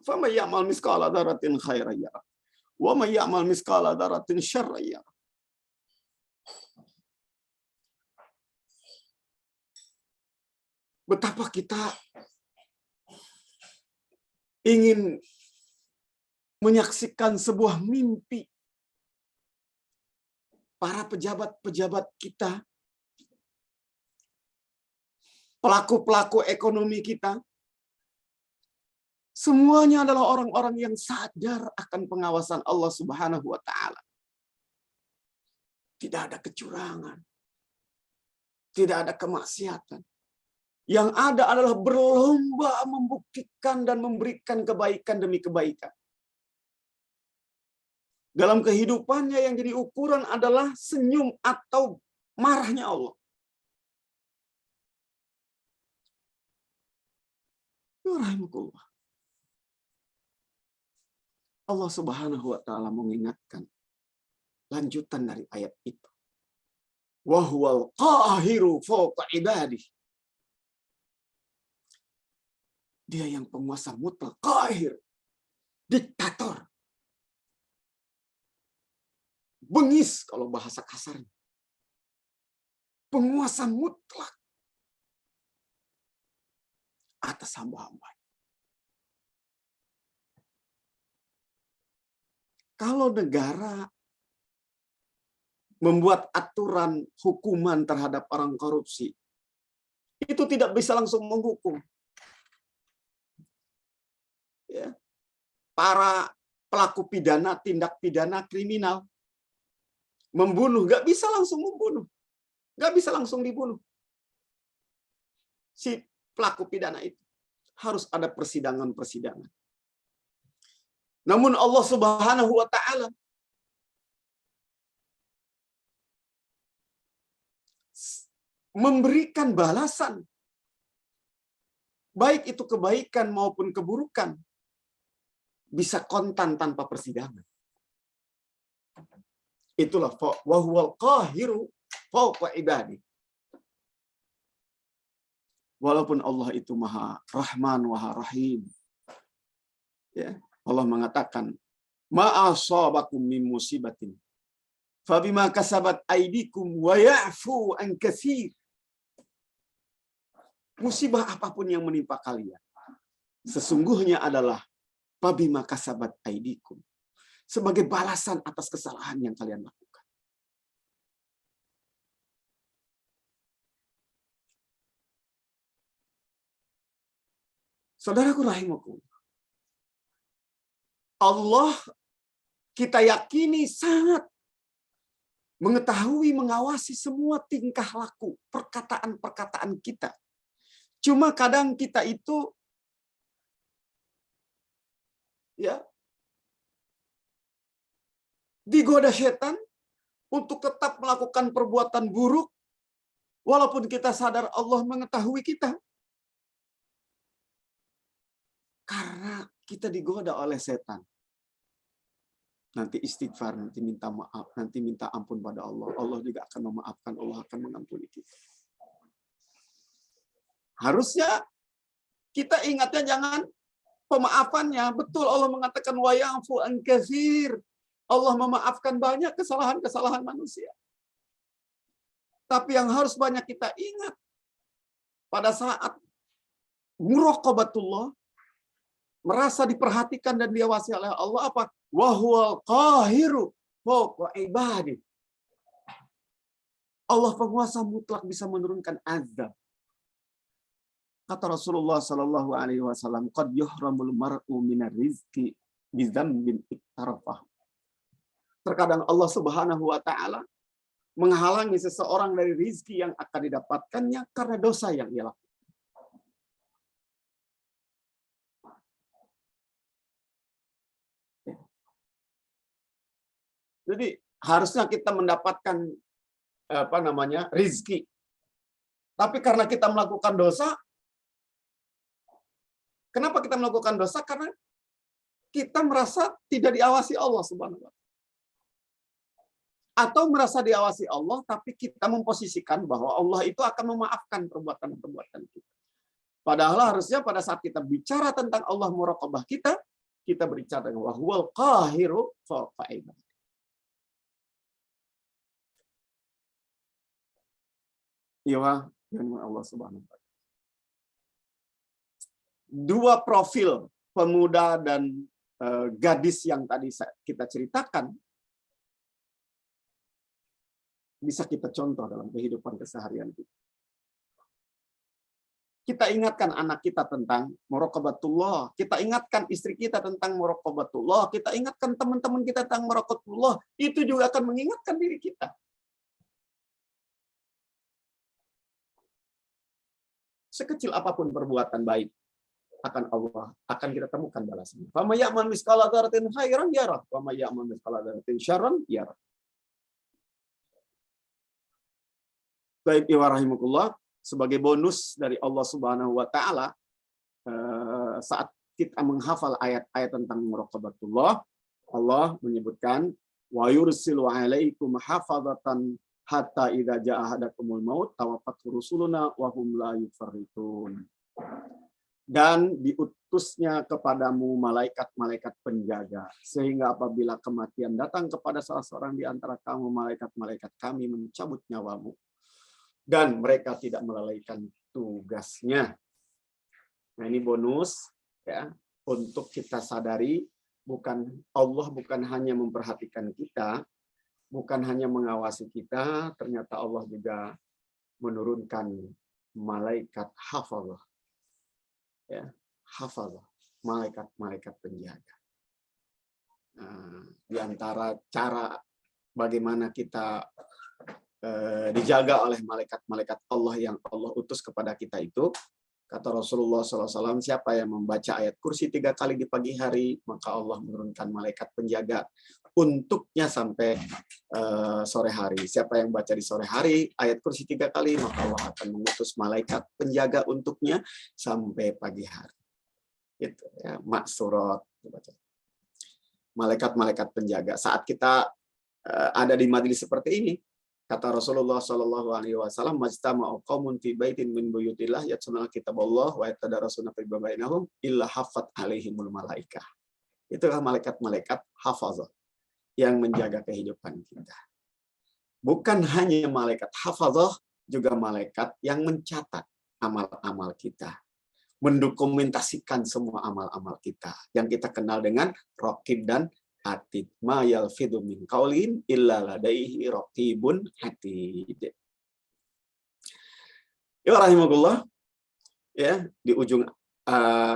Faman ya'mal misqala dzarratin khairan yarah wa man ya'mal misqala dzarratin syarran yarah. Betapa kita ingin menyaksikan sebuah mimpi para pejabat-pejabat kita, pelaku-pelaku ekonomi kita, semuanya adalah orang-orang yang sadar akan pengawasan Allah Subhanahu wa taala. Tidak ada kecurangan. Tidak ada kemaksiatan. Yang ada adalah berlomba membuktikan dan memberikan kebaikan demi kebaikan. Dalam kehidupannya yang jadi ukuran adalah senyum atau marahnya Allah. Rahimahullah. Allah Subhanahu wa taala mengingatkan lanjutan dari ayat itu. Wa huwal qahiru fawqa ibadih. Dia yang penguasa mutlak, qahir, diktator. Bengis kalau bahasa kasarnya. Penguasa mutlak atas hamba-hamba. Kalau negara membuat aturan hukuman terhadap orang korupsi, itu tidak bisa langsung menghukum. Ya. Para pelaku pidana, tindak pidana kriminal, membunuh, nggak bisa langsung membunuh. Nggak bisa langsung dibunuh. Si pelaku pidana itu harus ada persidangan-persidangan. Namun Allah Subhanahu wa taala memberikan balasan, baik itu kebaikan maupun keburukan, bisa kontan tanpa persidangan. Itulah wa huwal qahiru fawqa ibadi. Walaupun Allah itu Maha Rahman, Maha Rahim. Ya, Allah mengatakan, "Ma asabakum min musibatin fabima kasabat aydikum wa ya'fu an katsir." Musibah apapun yang menimpa kalian, sesungguhnya adalah fabima kasabat aydikum, sebagai balasan atas kesalahan yang kalian lakukan. Saudaraku rahimakumullah, Allah kita yakini sangat mengetahui, mengawasi semua tingkah laku, perkataan-perkataan kita. Cuma kadang kita itu ya digoda setan untuk tetap melakukan perbuatan buruk walaupun kita sadar Allah mengetahui kita. Karena kita digoda oleh setan. Nanti istighfar, nanti minta maaf, nanti minta ampun pada Allah. Allah juga akan memaafkan, Allah akan mengampuni kita. Harusnya kita ingatnya jangan pemaafannya. Betul Allah mengatakan wa ya'fu an katsir. Allah memaafkan banyak kesalahan-kesalahan manusia. Tapi yang harus banyak kita ingat pada saat muraqabatullah, merasa diperhatikan dan diawasi oleh Allah apa? Wa huwal qahiru fawqa ibadi. Allah penguasa mutlak bisa menurunkan azab. Kata Rasulullah sallallahu alaihi wasallam, qad yuhramul mar'u minar rizqi bi dzambin iktarafah. Terkadang Allah Subhanahu wa taala menghalangi seseorang dari rizki yang akan didapatkannya karena dosa yang ia lakukan. Jadi harusnya kita mendapatkan rizki. Tapi karena kita melakukan dosa, kenapa kita melakukan dosa? Karena kita merasa tidak diawasi Allah Subhanahu wa taala. Atau merasa diawasi Allah, tapi kita memposisikan bahwa Allah itu akan memaafkan perbuatan-perbuatan kita. Padahal harusnya pada saat kita bicara tentang Allah muraqabah kita, kita berbicara dengan wa huwal qahiru fawqa ibadihi. Ya Allah Subhanahu wa taala. Dua profil pemuda dan gadis yang tadi kita ceritakan bisa kita contoh dalam kehidupan keseharian kita. Kita ingatkan anak kita tentang muraqabatullah, kita ingatkan istri kita tentang muraqabatullah, kita ingatkan teman-teman kita tentang muraqabatullah, itu juga akan mengingatkan diri kita. sekecil apapun perbuatan baik akan kita temukan balasannya. Fa may ya'mal mithqala dzarratin khairan yarah wa may ya'mal mithqala dzarratin syarran yarah. Baik, ya rahimakumullah, sebagai bonus dari Allah Subhanahu wa taala saat kita menghafal ayat-ayat tentang muraqabatullah, Allah menyebutkan wa yursilu 'alaikum hafazatan hatta idza jaa ahadakumul maut tawaffatu rusuluna wa hum la yufarritun. Dan diutusnya kepadamu malaikat-malaikat penjaga, sehingga apabila kematian datang kepada salah seorang di antara kamu, malaikat-malaikat kami mencabut nyawamu, dan mereka tidak melalaikan tugasnya. Nah, ini bonus ya untuk kita sadari, Allah bukan hanya memperhatikan kita, bukan hanya mengawasi kita, ternyata Allah juga menurunkan malaikat hafazah. Ya, hafazah, malaikat-malaikat penjaga. Nah, di antara cara bagaimana kita dijaga oleh malaikat-malaikat Allah yang Allah utus kepada kita itu, kata Rasulullah SAW, siapa yang membaca ayat kursi 3 kali di pagi hari, maka Allah menurunkan malaikat penjaga untuknya sampai sore hari. Siapa yang baca di sore hari ayat kursi 3 kali, maka Allah akan mengutus malaikat penjaga untuknya sampai pagi hari. Itu ya, maksurat. Malaikat-malaikat penjaga. Saat kita ada di majelis seperti ini, kata Rasulullah SAW, majtama'u qaumun fi baitin min buyutillah yatluna kitaballah wa yatadarasuna fi bainahum illa haffat alaihimul malaikah. Itulah malaikat-malaikat hafazah yang menjaga kehidupan kita. Bukan hanya malaikat hafazah, juga malaikat yang mencatat amal-amal kita, mendokumentasikan semua amal-amal kita yang kita kenal dengan raqib dan atid. Ma yalfidhu min qaulin illa ladaihi raqibun atid. Ya rahimakumullah, ya, di ujung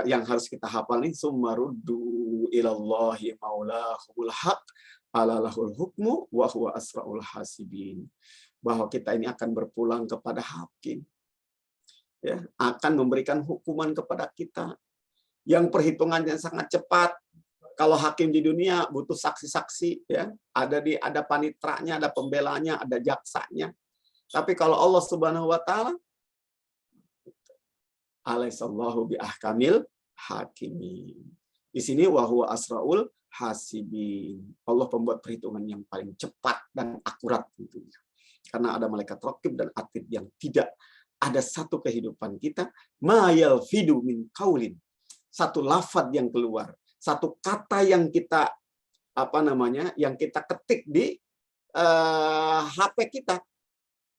yang harus kita hafal nih, summaruddu ilallahi maulahul haq ala lahul hukmu wa huwa asraul hasibin. Bahwa kita ini akan berpulang kepada hakim, ya, akan memberikan hukuman kepada kita yang perhitungannya sangat cepat. Kalau hakim di dunia butuh saksi-saksi, ya, ada panitranya, ada pembelanya, ada jaksanya. Tapi kalau Allah Subhanahu wa taala, alaihissallahu bi ahkamil hakimin. Di sini wa huwa asraul hasibin. Allah pembuat perhitungan yang paling cepat dan akurat tentunya. Karena ada malaikat raqib dan atid yang tidak ada satu kehidupan kita ma yalfidu min qaulin. Satu lafaz yang keluar, satu kata yang kita yang kita ketik di HP kita,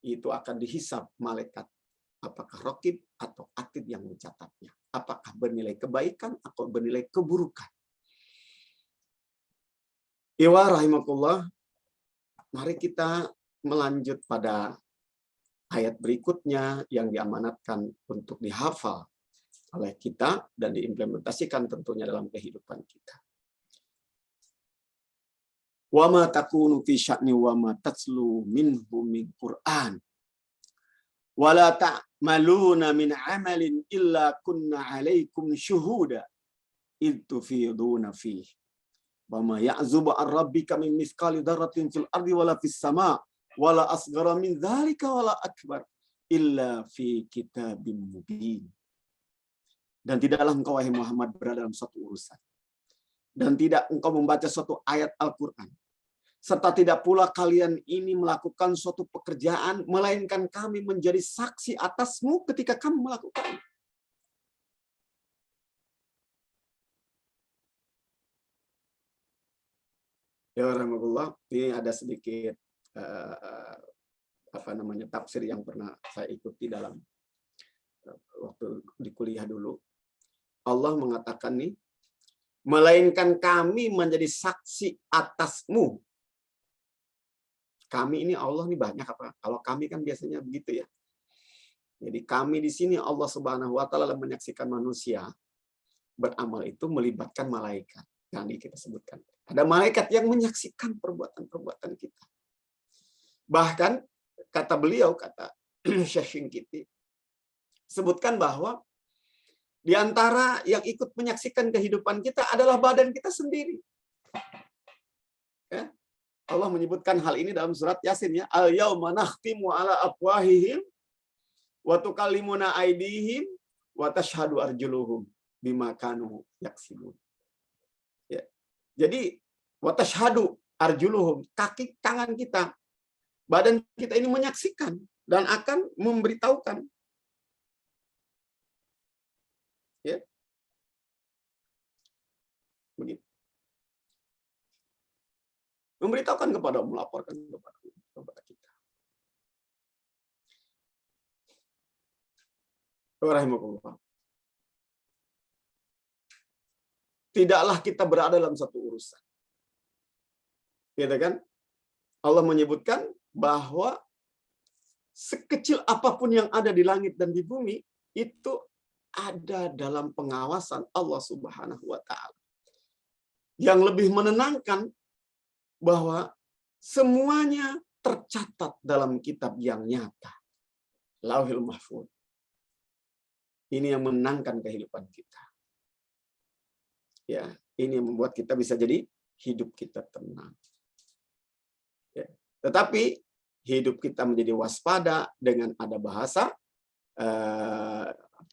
itu akan dihisab malaikat. Apakah raqib atau atid yang mencatatnya? Apakah bernilai kebaikan atau bernilai keburukan? Iwa rahimakumullah, mari kita melanjut pada ayat berikutnya yang diamanatkan untuk dihafal oleh kita dan diimplementasikan tentunya dalam kehidupan kita. Wa ma takunu fi sya'ni wa ma tatslu minhu min Qur'an wa la ta'maluna min 'amalin illa kunna 'alaikum syuhuda id tufiduna fihi wa ma ya'zubu 'an rabbika min mithqali dzarratin fil ardi wala fis sama' wala asghara min dzalika wala akbar illa fi kitabim mubin. Dan tidaklah engkau wahai Muhammad berada dalam suatu urusan, dan tidak engkau membaca suatu ayat Al-Qur'an, serta tidak pula kalian ini melakukan suatu pekerjaan melainkan kami menjadi saksi atasmu ketika kamu melakukannya. Ya rahmatullah, ini ada sedikit tafsir yang pernah saya ikuti dalam waktu di kuliah dulu. Allah mengatakan nih, melainkan kami menjadi saksi atasmu. Kami ini Allah nih banyak apa? Kalau kami kan biasanya begitu ya. Jadi kami di sini Allah Subhanahu wa taala menyaksikan manusia beramal itu melibatkan malaikat. Yang kita sebutkan. Ada malaikat yang menyaksikan perbuatan-perbuatan kita. Bahkan kata beliau, kata Syekh Shinqiti, sebutkan bahwa di antara yang ikut menyaksikan kehidupan kita adalah badan kita sendiri. Ya. Allah menyebutkan hal ini dalam surat Yasin ya. Al-yauma nakhtimu ala afwahihim wa tukallimuna aydihim wa tashhadu arjuluhum bima kanu yaksibun. Ya. Jadi wa tashhadu arjuluhum, kaki tangan kita, badan kita ini menyaksikan dan akan memberitahukan. Ya. Begitu. Memberitahukan kepada, melaporkan kepada kita. Rahimahullah. Tidaklah kita berada dalam satu urusan. Gitu kan? Allah menyebutkan bahwa sekecil apapun yang ada di langit dan di bumi itu ada dalam pengawasan Allah Subhanahu wa taala. Yang lebih menenangkan bahwa semuanya tercatat dalam kitab yang nyata. Lauhil Mahfuz. Ini yang menenangkan kehidupan kita. Ya, ini yang membuat kita bisa jadi hidup kita tenang. Ya. Tetapi hidup kita menjadi waspada dengan ada bahasa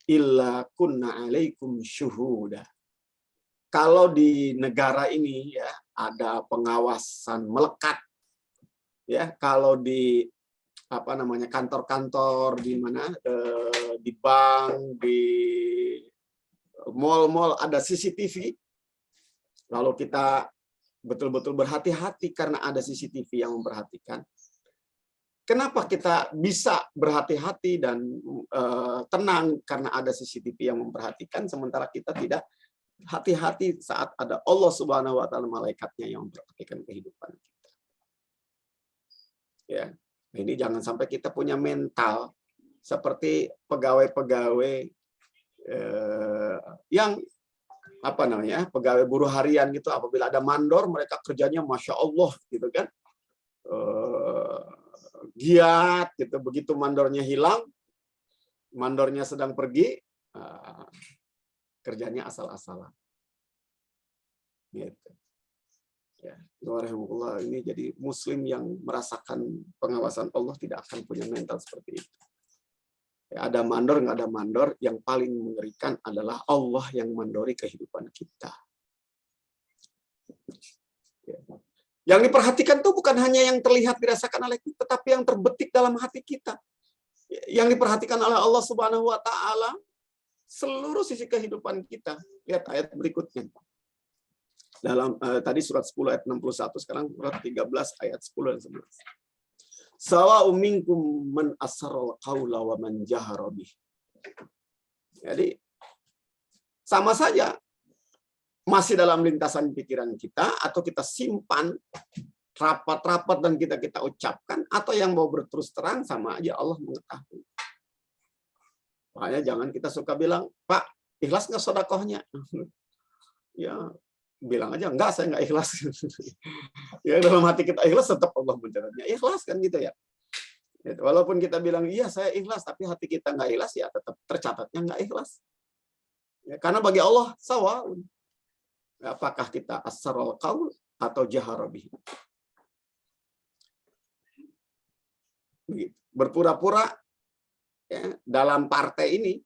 illa kunna alaikum syuhuda. Kalau di negara ini ya ada pengawasan melekat, ya kalau di kantor-kantor di mana di bank, di mal-mal ada CCTV, lalu kita betul-betul berhati-hati karena ada CCTV yang memperhatikan. Kenapa kita bisa berhati-hati dan tenang karena ada CCTV yang memperhatikan, sementara kita tidak hati-hati saat ada Allah Subhanahu wa taala malaikatnya yang memperhatikan kehidupan kita. Ya, ini jangan sampai kita punya mental seperti pegawai-pegawai yang pegawai buruh harian gitu, apabila ada mandor mereka kerjanya Masya Allah gitu kan, giat gitu, begitu mandornya hilang, mandornya sedang pergi, kerjanya asal-asalan. Gitu. Ya, Alhamdulillah, ini jadi muslim yang merasakan pengawasan Allah tidak akan punya mental seperti itu. Ya, ada mandor, nggak ada mandor, yang paling mengerikan adalah Allah yang mandori kehidupan kita. Ya. Yang diperhatikan tuh bukan hanya yang terlihat dirasakan oleh kita, tetapi yang terbetik dalam hati kita. Yang diperhatikan oleh Allah Subhanahu wa taala seluruh sisi kehidupan kita. Lihat ayat berikutnya. Dalam tadi surat 10 ayat 61, sekarang surat 13 ayat 10 dan 11. Sawa'un minkum man asarral qaula wa man jahara bih. Jadi sama saja masih dalam lintasan pikiran kita, atau kita simpan rapat-rapat dan kita ucapkan, atau yang mau berterus terang, sama aja Allah mengetahui. Makanya jangan kita suka bilang, Pak, ikhlas nggak sedekahnya? Ya, bilang aja, enggak, saya nggak ikhlas. Ya, dalam hati kita ikhlas, tetap Allah mencatatnya ikhlas kan gitu ya. Walaupun kita bilang, iya saya ikhlas, tapi hati kita nggak ikhlas, ya tetap tercatatnya nggak ikhlas. Ya, karena bagi Allah, sawaun. Apakah kita asrarul qaul atau jahara bihi. Berpura-pura ya, dalam partai ini,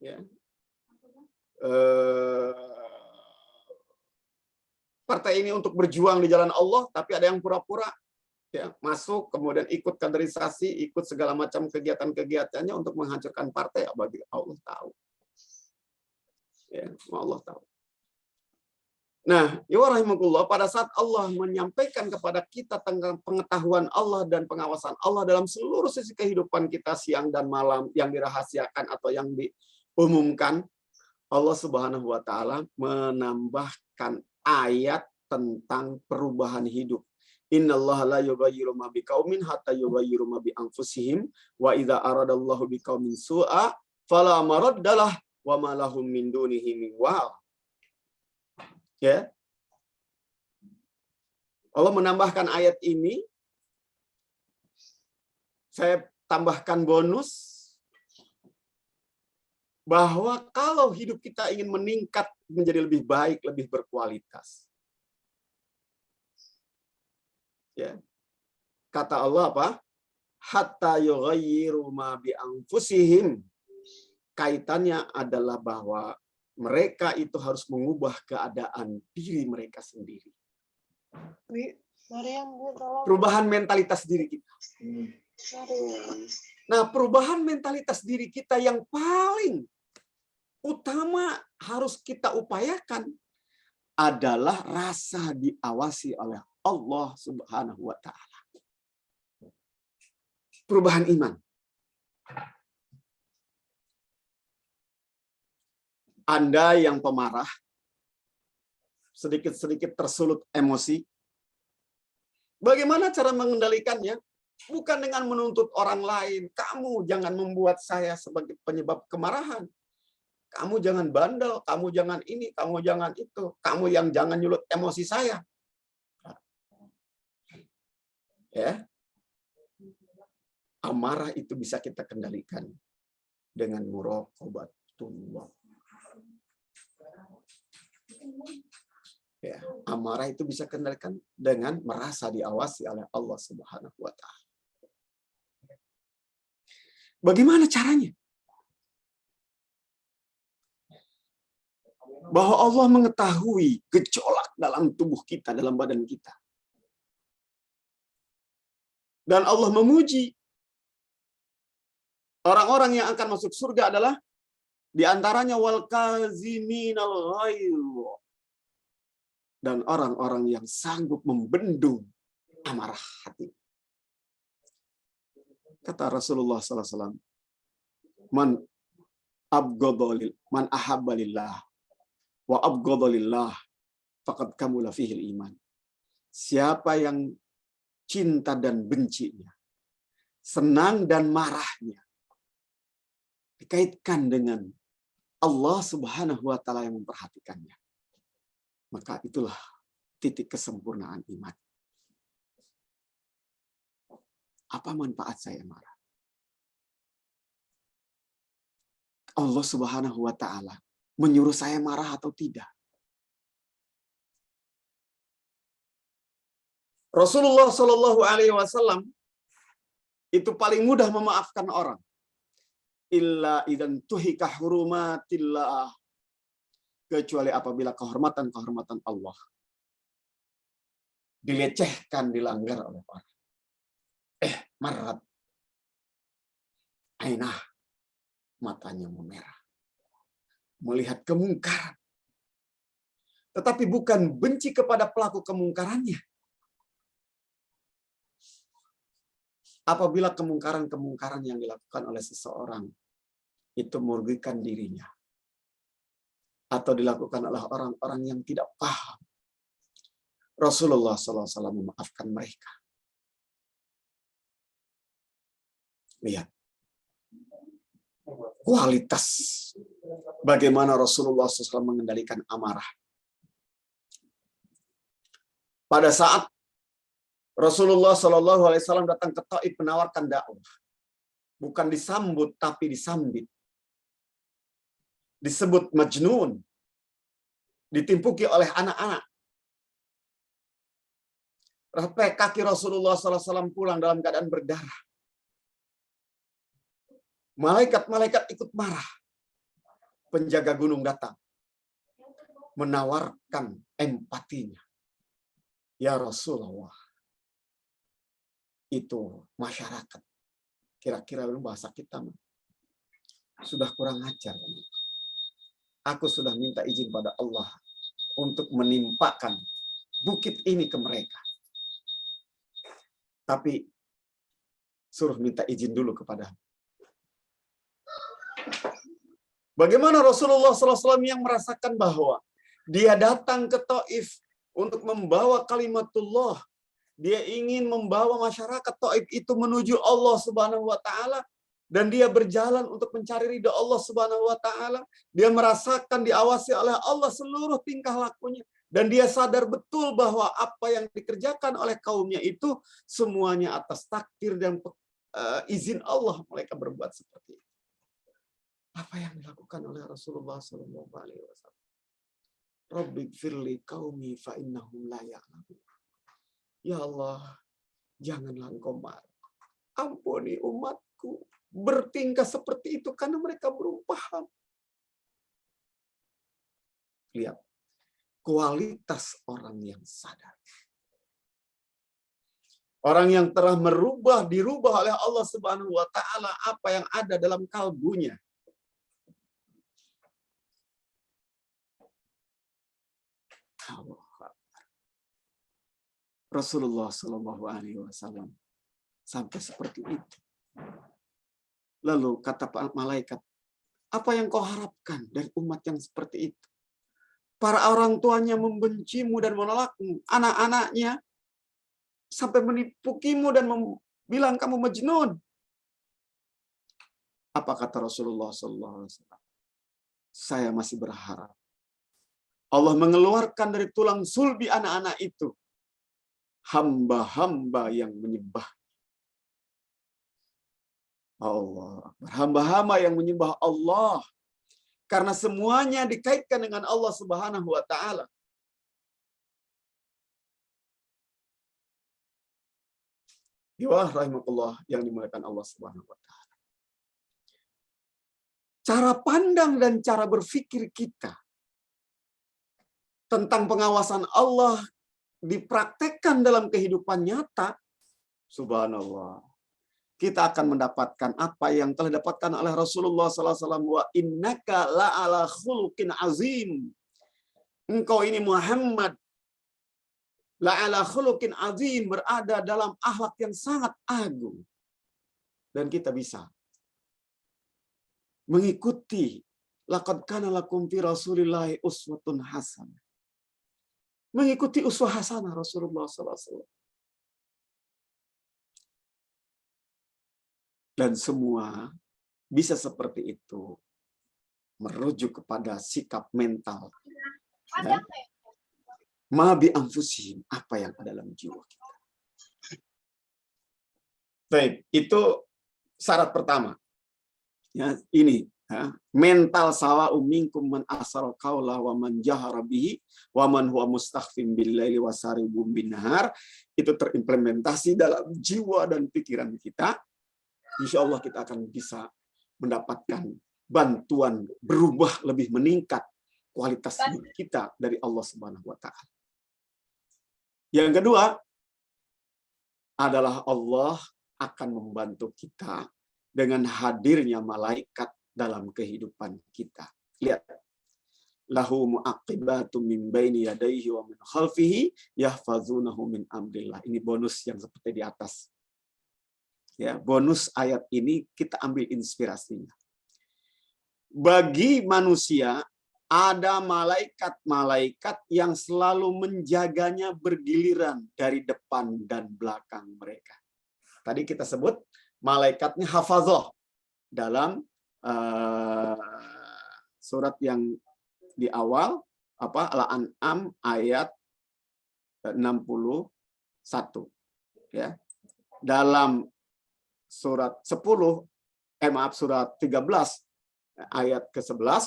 ya, partai ini untuk berjuang di jalan Allah, tapi ada yang pura-pura ya, masuk, kemudian ikut kaderisasi, ikut segala macam kegiatan-kegiatannya untuk menghancurkan partai. Bagi Allah tahu. Ya, Allah tahu. Nah, ya rahimakumullah, pada saat Allah menyampaikan kepada kita tentang pengetahuan Allah dan pengawasan Allah dalam seluruh sisi kehidupan kita siang dan malam, yang dirahasiakan atau yang diumumkan, Allah Subhanahu wa taala menambahkan ayat tentang perubahan hidup. Innallaha la yughayyiru ma biqaumin hatta yughayyiru ma bi anfusihim wa idza aradallahu biqaumin su'a fala maraddalah wa ma lahum min dunihi min wal. Ya. Allah menambahkan ayat ini, saya tambahkan bonus, bahwa kalau hidup kita ingin meningkat menjadi lebih baik, lebih berkualitas. Ya. Kata Allah apa? Hatta yughayyiru ma bi anfusihim. Kaitannya adalah bahwa mereka itu harus mengubah keadaan diri mereka sendiri. Perubahan mentalitas diri kita. Nah, perubahan mentalitas diri kita yang paling utama harus kita upayakan adalah rasa diawasi oleh Allah Subhanahu wa Ta'ala. Perubahan iman. Anda yang pemarah, sedikit-sedikit tersulut emosi, bagaimana cara mengendalikannya? Bukan dengan menuntut orang lain. Kamu jangan membuat saya sebagai penyebab kemarahan. Kamu jangan bandel, kamu jangan ini, kamu jangan itu. Kamu yang jangan nyulut emosi saya. Ya. Amarah itu bisa kita kendalikan dengan muraqabatullah. Ya, amarah itu bisa kendalikan dengan merasa diawasi oleh Allah Subhanahu wa Ta'ala. Bagaimana caranya? Bahwa Allah mengetahui gejolak dalam tubuh kita, dalam badan kita. Dan Allah memuji orang-orang yang akan masuk surga adalah di antaranya wal kaziminal ghaidh. Dan orang-orang yang sanggup membendung amarah hati. Kata Rasulullah SAW, man ahabba lillah wa abghadha lillah faqad kamula fihil iman. Siapa yang cinta dan bencinya, senang dan marahnya dikaitkan dengan Allah Subhanahu wa Ta'ala yang memperhatikannya, maka itulah titik kesempurnaan iman. Apa manfaat saya marah? Allah Subhanahu wa Ta'ala menyuruh saya marah atau tidak? Rasulullah Shallallahu Alaihi Wasallam itu paling mudah memaafkan orang. Illa idan tuhika hurumatillah, kecuali apabila kehormatan-kehormatan Allah dilecehkan, dilanggar oleh orang. Marat. Ainah, matanya memerah. Melihat kemungkaran. Tetapi bukan benci kepada pelaku kemungkarannya. Apabila kemungkaran-kemungkaran yang dilakukan oleh seseorang itu merugikan dirinya, atau dilakukan oleh orang-orang yang tidak paham, Rasulullah SAW memaafkan mereka. Lihat kualitas bagaimana Rasulullah SAW mengendalikan amarah. Pada saat Rasulullah SAW datang ke Taif menawarkan dakwah, bukan disambut tapi disambit. Disebut majnun, ditimpuki oleh anak-anak. Sampai kaki Rasulullah SAW pulang dalam keadaan berdarah. Malaikat-malaikat ikut marah. Penjaga gunung datang, menawarkan empatinya. Ya Rasulullah, itu masyarakat. Kira-kira bahasa kita sudah kurang ajar. Aku sudah minta izin pada Allah untuk menimpakan bukit ini ke mereka. Tapi suruh minta izin dulu kepada. Bagaimana Rasulullah SAW yang merasakan bahwa dia datang ke Taif untuk membawa kalimatullah. Dia ingin membawa masyarakat Taif itu menuju Allah Subhanahu wa Ta'ala. Dan dia berjalan untuk mencari ridha Allah Subhanahu wa Ta'ala. Dia merasakan diawasi oleh Allah seluruh tingkah lakunya. Dan dia sadar betul bahwa apa yang dikerjakan oleh kaumnya itu semuanya atas takdir dan izin Allah mereka berbuat seperti itu. Apa yang dilakukan oleh Rasulullah SAW? Rabbighfirli qaumi fa innahum la ya'lamun. Ya Allah, janganlah Engkau marah. Ampuni umatku. Bertingkah seperti itu karena mereka belum paham. Lihat kualitas orang yang sadar. Orang yang telah dirubah oleh Allah Subhanahu wa taala apa yang ada dalam kalbunya. Rasulullah Shallallahu Alaihi Wasallam sampai seperti itu. Lalu kata malaikat, apa yang kau harapkan dari umat yang seperti itu? Para orang tuanya membencimu dan menolakmu, anak-anaknya sampai menipukimu dan bilang kamu majnun. Apa kata Rasulullah Shallallahu Alaihi Wasallam? Saya masih berharap Allah mengeluarkan dari tulang sulbi anak-anak itu hamba-hamba yang menyembah Allah. Hamba-hamba yang menyembah Allah. Karena semuanya dikaitkan dengan Allah Subhanahu wa taala. Ya rahimahullah yang dimuliakan Allah Subhanahu wa taala. Cara pandang dan cara berpikir kita tentang pengawasan Allah dipraktekkan dalam kehidupan nyata, subhanallah, kita akan mendapatkan apa yang telah didapatkan oleh Rasulullah SAW. Wa innaka la'ala khuluqin azim. Engkau ini Muhammad la'ala khuluqin azim, berada dalam akhlak yang sangat agung. Dan kita bisa mengikuti laqad kana lakum fi Rasulillahi uswatun hasanah. Mengikuti uswah hasanah Rasulullah SAW. Dan semua bisa seperti itu merujuk kepada sikap mental. Ya. Ma bi anfusihim, apa yang ada dalam jiwa kita. Baik, itu syarat pertama. Ya, ini mental sawa'u minkum man asara qawla wa man jahara bihi wa man huwa mustakhfin bil laili wa saribun bin nahar. Itu terimplementasi dalam jiwa dan pikiran kita. Insya Allah kita akan bisa mendapatkan bantuan berubah lebih meningkat kualitas hidup kita dari Allah Subhanahu wa taala. Yang kedua adalah Allah akan membantu kita dengan hadirnya malaikat dalam kehidupan kita. Lihat. Lahu mu'aqibatum min baini yadayhi wa min khalfihi yahfazunahu min amrillah. Ini bonus yang seperti di atas. Ya, bonus ayat ini kita ambil inspirasinya. Bagi manusia ada malaikat-malaikat yang selalu menjaganya bergiliran dari depan dan belakang mereka. Tadi kita sebut malaikatnya hafazah dalam surat yang di awal Al-An'am ayat 61 ya. Dalam surat 10 surat 13 ayat ke-11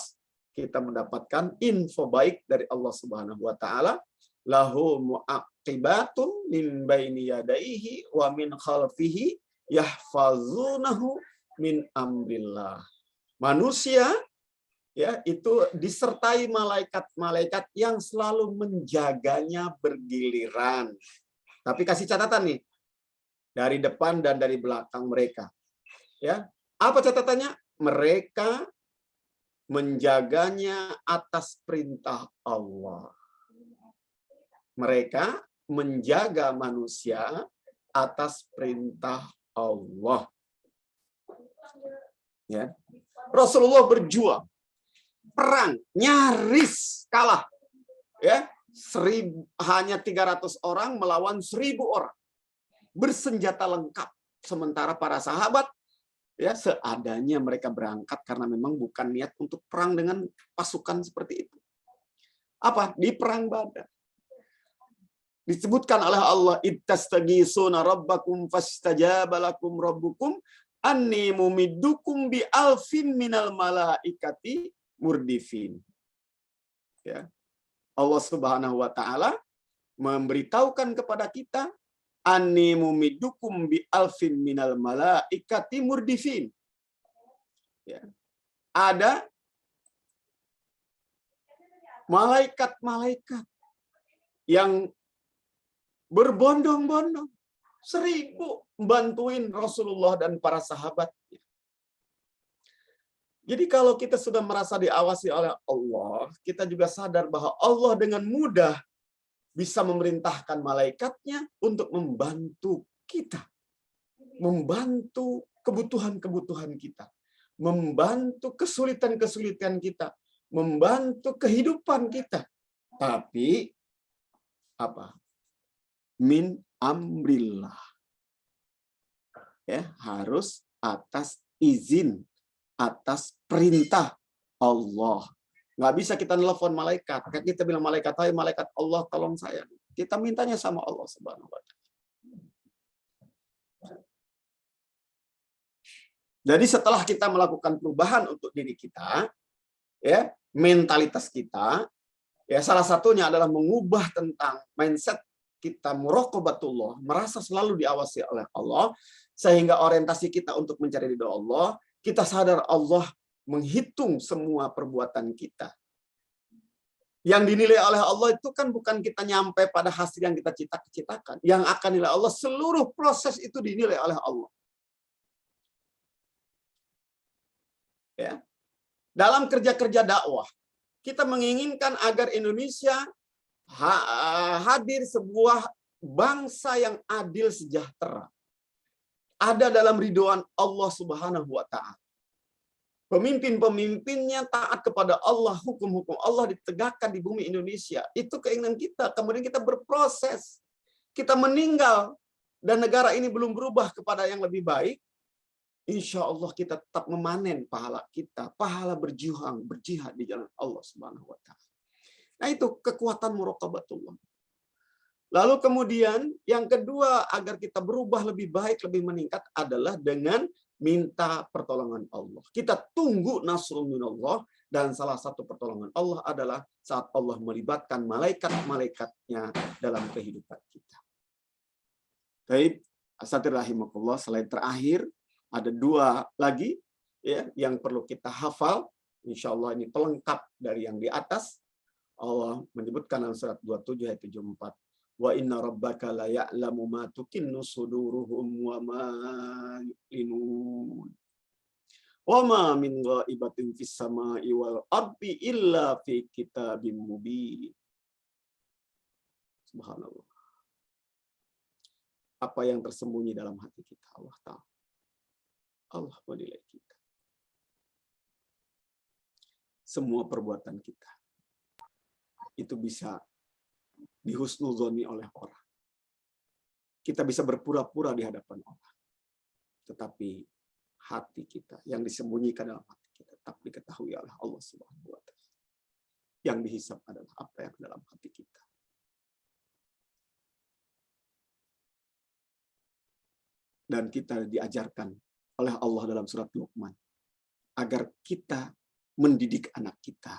kita mendapatkan info baik dari Allah Subhanahu wa taala, lahu mu'aqibatun min baini yadayhi wa min khalfihi yahfazunahu min amrillah. Manusia ya itu disertai malaikat-malaikat yang selalu menjaganya bergiliran. Tapi kasih catatan nih, dari depan dan dari belakang mereka. Ya, apa catatannya? Mereka menjaganya atas perintah Allah. Mereka menjaga manusia atas perintah Allah. Ya. Rasulullah berjuang, perang, nyaris kalah. Ya, hanya 300 orang melawan 1000 orang. Bersenjata lengkap. Sementara para sahabat ya seadanya mereka berangkat karena memang bukan niat untuk perang dengan pasukan seperti itu. Apa? Di perang Badar. Disebutkan oleh Allah, ittastaghitsuna rabbakum fastajaba lakum rabbukum anni mumiddukum bi alfin minal malaikati murdifin. Ya. Allah Subhanahu wa taala memberitahukan kepada kita anni mumiddukum bi alfin minal malaikati murdifin. Ya. Ada malaikat-malaikat yang berbondong-bondong 1000 bantuin Rasulullah dan para sahabatnya. Jadi kalau kita sudah merasa diawasi oleh Allah, kita juga sadar bahwa Allah dengan mudah bisa memerintahkan malaikatnya untuk membantu kita. Membantu kebutuhan-kebutuhan kita. Membantu kesulitan-kesulitan kita. Membantu kehidupan kita. Tapi, apa? Min amrillah. Ya, harus atas izin, atas perintah Allah. Nggak bisa kita nelfon malaikat. Kayak kita bilang malaikat, hai malaikat Allah tolong saya. Kita mintanya sama Allah Subhanahu wa taala. Jadi setelah kita melakukan perubahan untuk diri kita, ya, mentalitas kita, ya salah satunya adalah mengubah tentang mindset kita muraqabatullah, merasa selalu diawasi oleh Allah, sehingga orientasi kita untuk mencari ridho Allah, kita sadar Allah menghitung semua perbuatan kita. Yang dinilai oleh Allah itu kan bukan kita nyampe pada hasil yang kita cita-citakan. Yang akan dinilai Allah, seluruh proses itu dinilai oleh Allah. Ya. Dalam kerja-kerja dakwah, kita menginginkan agar Indonesia hadir sebuah bangsa yang adil sejahtera. Ada dalam ridhoan Allah Subhanahu wa taala. Pemimpin-pemimpinnya taat kepada Allah, hukum-hukum Allah ditegakkan di bumi Indonesia. Itu keinginan kita. Kemudian kita berproses. Kita meninggal dan negara ini belum berubah kepada yang lebih baik. Insya Allah kita tetap memanen pahala kita, pahala berjuang, berjihad di jalan Allah Subhanahu wa taala. Nah, itu kekuatan muraqabatullah. Lalu kemudian yang kedua agar kita berubah lebih baik, lebih meningkat adalah dengan minta pertolongan Allah. Kita tunggu nasrul minallah, dan salah satu pertolongan Allah adalah saat Allah melibatkan malaikat-malaikatnya dalam kehidupan kita. Baik, asatidz rahimakumullah, selain terakhir ada 2 lagi ya yang perlu kita hafal. Insya Allah ini pelengkap dari yang di atas. Allah menyebutkan dalam surat 27 ayat 74. Wa inna rabbaka la ya'lamu ma tukinnu suduruhum wa ma yu'linun. Wa ma min ghaibatin fis sama'i wal ardi illa fi kitabim mubin. Subhanallah. Apa yang tersembunyi dalam hati kita Allah tahu. Allah menilai kita. Semua perbuatan kita itu bisa dihusnuzoni oleh orang. Kita bisa berpura-pura di hadapan orang. Tetapi hati kita yang disembunyikan dalam hati kita tetap diketahui oleh Allah Subhanahu wa taala. Yang dihisab adalah apa yang dalam hati kita. Dan kita diajarkan oleh Allah dalam surat Luqman agar kita mendidik anak kita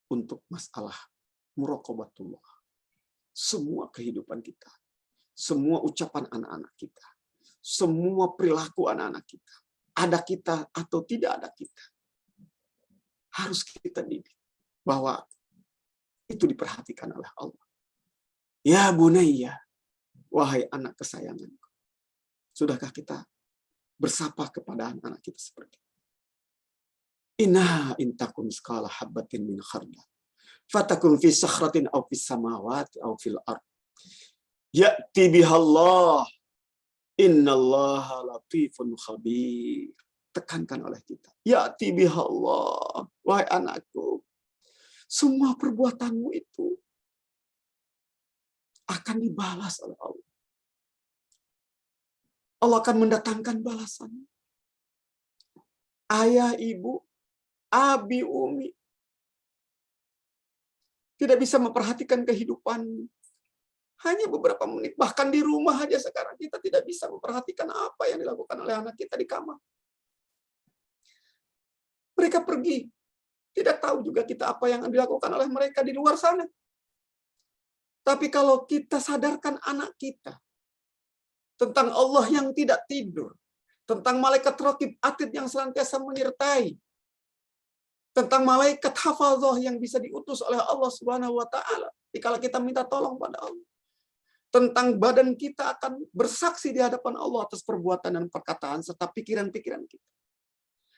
untuk masalah muraqabatullah. Semua kehidupan kita, semua ucapan anak-anak kita, semua perilaku anak-anak kita, ada kita atau tidak ada kita, harus kita didik bahwa itu diperhatikan oleh Allah. Ya bunayya, wahai anak kesayanganku, sudahkah kita bersapa kepada anak-anak kita seperti itu? Inna intakum skala habbatin min khardal fatakun fi sakhratin aw fis samawati aw fil ard ya'ti bihallah innallaha latifun khabir. Tekankan oleh kita, ya'ti bihallah, wahai anakku, semua perbuatanmu itu akan dibalas oleh Allah. Allah akan mendatangkan balasan. Ayah, ibu, abi, umi tidak bisa memperhatikan kehidupan hanya beberapa menit. Bahkan di rumah aja sekarang kita tidak bisa memperhatikan apa yang dilakukan oleh anak kita di kamar. Mereka pergi. Tidak tahu juga kita apa yang dilakukan oleh mereka di luar sana. Tapi kalau kita sadarkan anak kita tentang Allah yang tidak tidur, tentang malaikat raqib atid yang senantiasa menyertai, tentang malaikat hafazah yang bisa diutus oleh Allah Subhanahu wa taala dikala kita minta tolong pada Allah. Tentang badan kita akan bersaksi di hadapan Allah atas perbuatan dan perkataan serta pikiran-pikiran kita.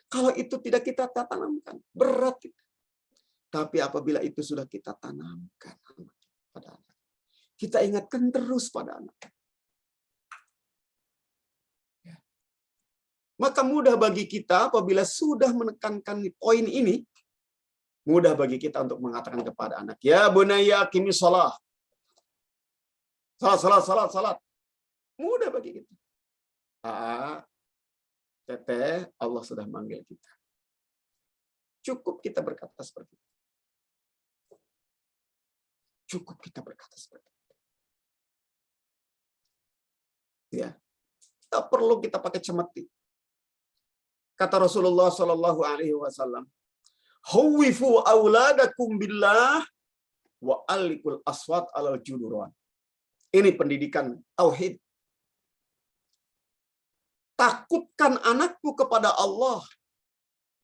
Kalau itu tidak kita tanamkan, berat kita. Tapi apabila itu sudah kita tanamkan pada anak, kita ingatkan terus pada anak. Ya. Maka mudah bagi kita apabila sudah menekankan poin ini, mudah bagi kita untuk mengatakan kepada anak, ya bunayya aqimi shalah. Salat. Mudah bagi kita. Teteh, Allah sudah manggil kita. Cukup kita berkata seperti itu. Cukup kita berkata seperti itu. Ya. Tak perlu kita pakai cemeti. Kata Rasulullah Shallallahu Alaihi Wasallam, "Khawifu auladakum billah wa alikul aswat alal juduran." Ini pendidikan tauhid. Takutkan anakku kepada Allah.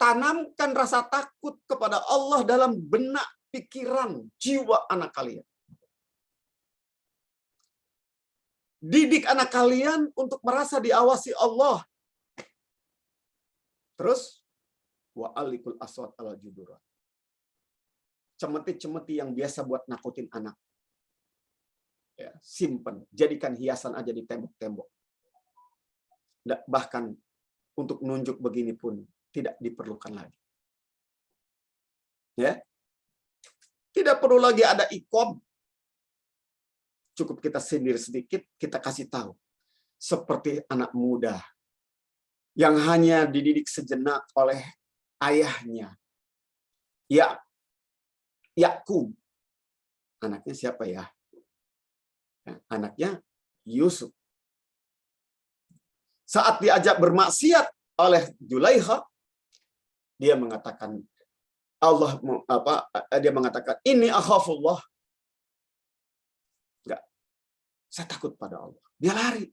Tanamkan rasa takut kepada Allah dalam benak, pikiran, jiwa anak kalian. Didik anak kalian untuk merasa diawasi Allah. Terus, wa alikul aswat ala juduran. Cemeti-cemeti yang biasa buat nakutin anak. Ya, simpan, jadikan hiasan aja di tembok-tembok. Bahkan untuk nunjuk begini pun tidak diperlukan lagi. Ya, tidak perlu lagi ada ikom. Cukup kita sindir sedikit, kita kasih tahu. Seperti anak muda yang hanya dididik sejenak oleh ayahnya. Yakub. Anaknya siapa ya? Anaknya Yusuf. Saat diajak bermaksiat oleh Zulaikha, dia mengatakan ini akhafullah. Enggak. Saya takut pada Allah. Dia lari.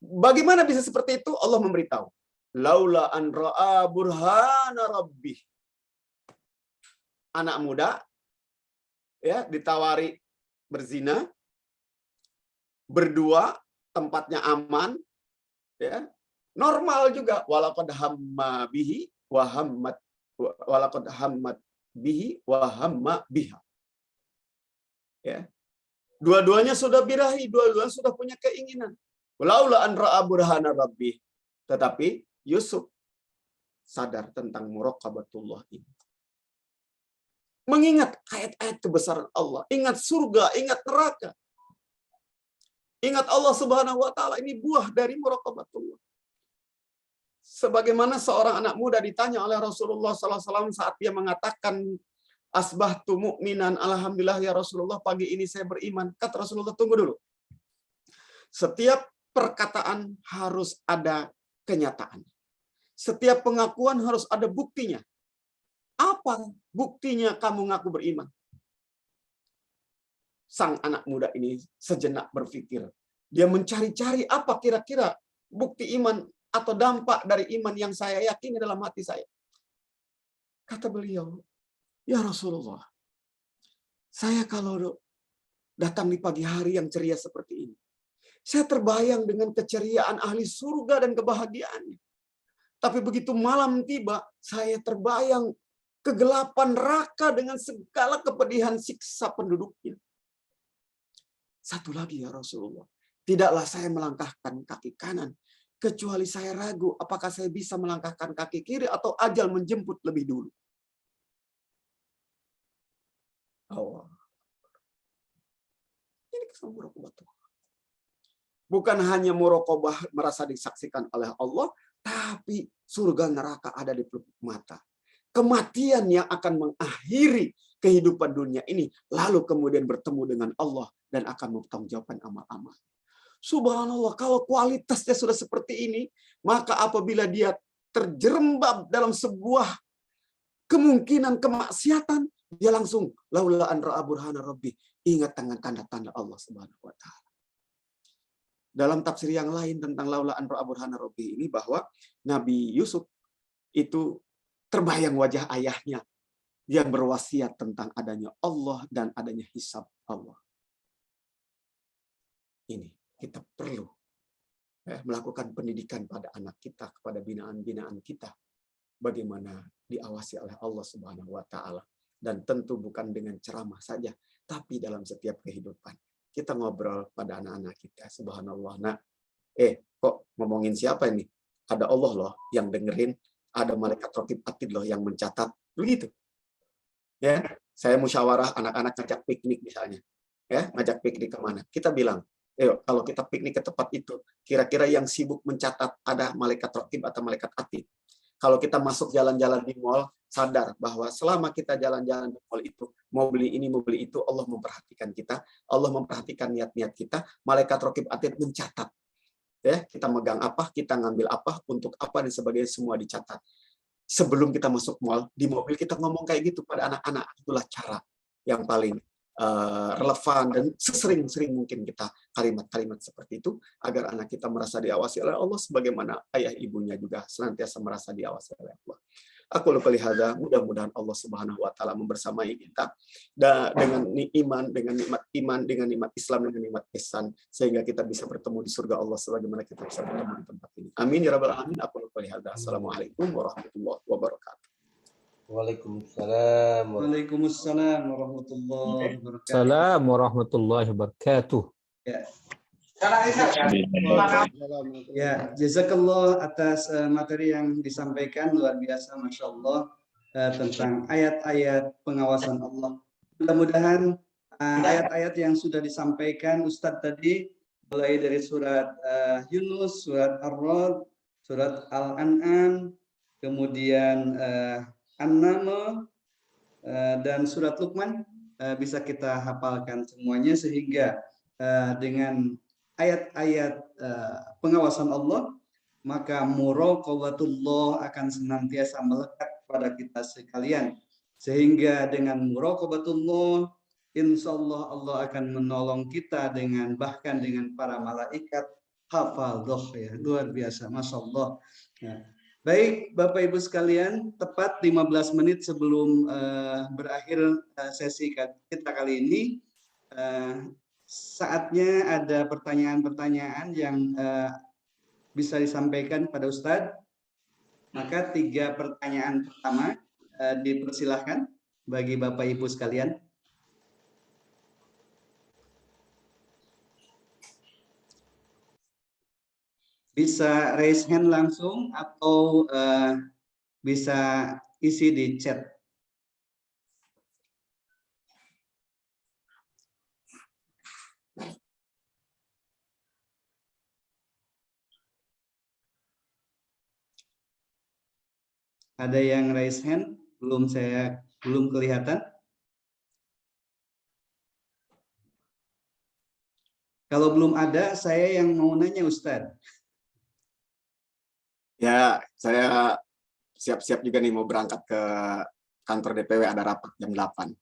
Bagaimana bisa seperti itu? Allah memberitahu. Laula an ra'a burhana rabbih. Anak muda ya ditawari berzina, berdua, tempatnya aman, ya normal juga. Walaqad hamma bihi wa hammat, walaqad hammat bihi wa hamma biha. Ya, dua-duanya sudah birahi, dua-duanya sudah punya keinginan. Laula an ra'a burhana rabbih. Tetapi Yusuf sadar tentang muraqabatullah ini. Mengingat ayat-ayat kebesaran Allah, ingat surga, ingat neraka. Ingat Allah Subhanahu wa taala, ini buah dari muraqabatullah. Sebagaimana seorang anak muda ditanya oleh Rasulullah SAW saat dia mengatakan asbahtu mu'minan, alhamdulillah ya Rasulullah, pagi ini saya beriman. Kata Rasulullah, tunggu dulu. Setiap perkataan harus ada kenyataan. Setiap pengakuan harus ada buktinya. Apa buktinya kamu ngaku beriman? Sang anak muda ini sejenak berpikir. Dia mencari-cari apa kira-kira bukti iman atau dampak dari iman yang saya yakini dalam hati saya. Kata beliau, ya Rasulullah, saya kalau datang di pagi hari yang ceria seperti ini, saya terbayang dengan keceriaan ahli surga dan kebahagiaannya. Tapi begitu malam tiba, saya terbayang kegelapan neraka dengan segala kepedihan siksa penduduknya. Satu lagi ya Rasulullah, tidaklah saya melangkahkan kaki kanan, kecuali saya ragu apakah saya bisa melangkahkan kaki kiri atau ajal menjemput lebih dulu. Oh. Ini kesal muraqabah. Bukan hanya muraqabah merasa disaksikan oleh Allah, tapi surga neraka ada di pelupuk mata. Kematian yang akan mengakhiri kehidupan dunia ini, lalu kemudian bertemu dengan Allah dan akan mempertanggungjawabkan amal-amal. Subhanallah, kalau kualitasnya sudah seperti ini, maka apabila dia terjerembab dalam sebuah kemungkinan kemaksiatan, dia langsung laula an ra'a burhana rabbi, ingat dengan tanda-tanda Allah Subhanahu wa taala. Dalam tafsir yang lain tentang laula an ra'a burhana rabbi ini, bahwa Nabi Yusuf itu terbayang wajah ayahnya yang berwasiat tentang adanya Allah dan adanya hisab Allah. Ini kita perlu melakukan pendidikan pada anak kita, kepada binaan-binaan kita, bagaimana diawasi oleh Allah Subhanahu wa taala. Dan tentu bukan dengan ceramah saja, tapi dalam setiap kehidupan. Kita ngobrol pada anak-anak kita, subhanallah. Nah, kok ngomongin siapa ini? Ada Allah loh yang dengerin, ada malaikat raqib atid loh yang mencatat. Begitu. Ya, saya musyawarah anak-anak ngajak piknik misalnya. Ya, ngajak piknik kemana? Kita bilang, kalau kita piknik ke tempat itu, kira-kira yang sibuk mencatat ada malaikat raqib atau malaikat atid. Kalau kita masuk jalan-jalan di mall, sadar bahwa selama kita jalan-jalan di mall itu, mau beli ini, mau beli itu, Allah memperhatikan kita, Allah memperhatikan niat-niat kita, malaikat raqib atid mencatat. Ya, kita megang apa, kita ngambil apa, untuk apa, dan sebagainya, semua dicatat. Sebelum kita masuk mall, di mobil kita ngomong kayak gitu pada anak-anak. Itulah cara yang paling relevan, dan sesering-sering mungkin kita kalimat-kalimat seperti itu, agar anak kita merasa diawasi oleh Allah, sebagaimana ayah ibunya juga senantiasa merasa diawasi oleh Allah. Aku lupa lihada, mudah-mudahan Allah Subhanahu wa taala membersamai kita dengan iman, dengan nikmat Islam, dengan nikmat ihsan, sehingga kita bisa bertemu di surga Allah sebagaimana kita bisa bertemu di tempat ini. Amin ya rabbal alamin. Aku lupa lihada. Assalamualaikum warahmatullahi wabarakatuh. Waalaikumsalam. Waalaikumsalam warahmatullahi wabarakatuh. Assalamualaikum warahmatullahi wabarakatuh. Ya. Ya, jazakallah atas materi yang disampaikan, luar biasa, masya Allah, tentang ayat-ayat pengawasan Allah. Mudah-mudahan ayat-ayat yang sudah disampaikan Ustadz tadi, mulai dari surat Yunus, surat Ar-Ra'd, surat Al-An'am, kemudian An-Naml, dan surat Luqman, bisa kita hafalkan semuanya, sehingga dengan ayat-ayat pengawasan Allah, maka muraqabatullah akan senantiasa melekat pada kita sekalian. Sehingga dengan muraqabatullah, insya Allah Allah akan menolong kita dengan, bahkan dengan para malaikat hafadhah, ya, luar biasa, masya Allah. Ya. Baik, Bapak Ibu sekalian, tepat 15 menit sebelum berakhir sesi kita kali ini, saatnya ada pertanyaan-pertanyaan yang bisa disampaikan pada Ustadz. Maka 3 pertanyaan pertama dipersilahkan bagi Bapak Ibu sekalian. Bisa raise hand langsung atau bisa isi di chat. Ada yang raise hand? Belum kelihatan. Kalau belum ada, saya yang mau nanya Ustadz. Ya, saya siap-siap juga nih mau berangkat ke kantor DPW, ada rapat jam 8.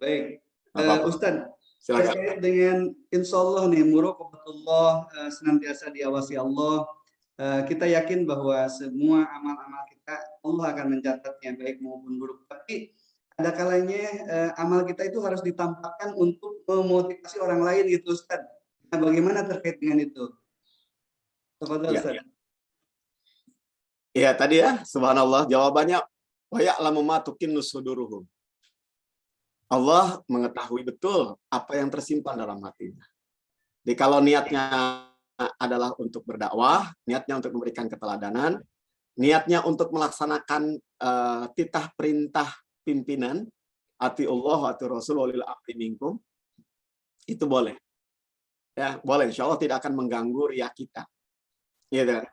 Baik, Ustadz, terkait dengan insya Allah nih, muraqabatullah, senantiasa diawasi Allah. Kita yakin bahwa semua amal-amal kita Allah akan mencatatnya, baik maupun buruk. Tapi ada kalanya amal kita itu harus ditampakkan untuk memotivasi orang lain, gitu Ustadz. Nah, bagaimana terkait dengan itu? Tafadhol, Ustadz. Ya, tadi ya, subhanallah, jawabannya wa ya'lamu ma tukinnu suduruhum. Allah mengetahui betul apa yang tersimpan dalam hatinya. Jadi kalau niatnya adalah untuk berdakwah, niatnya untuk memberikan keteladanan, niatnya untuk melaksanakan titah perintah pimpinan, ati Allah, ati Rasul, walil amri minkum, itu boleh. Ya, boleh. Insya Allah tidak akan mengganggu riya kita. Gitu.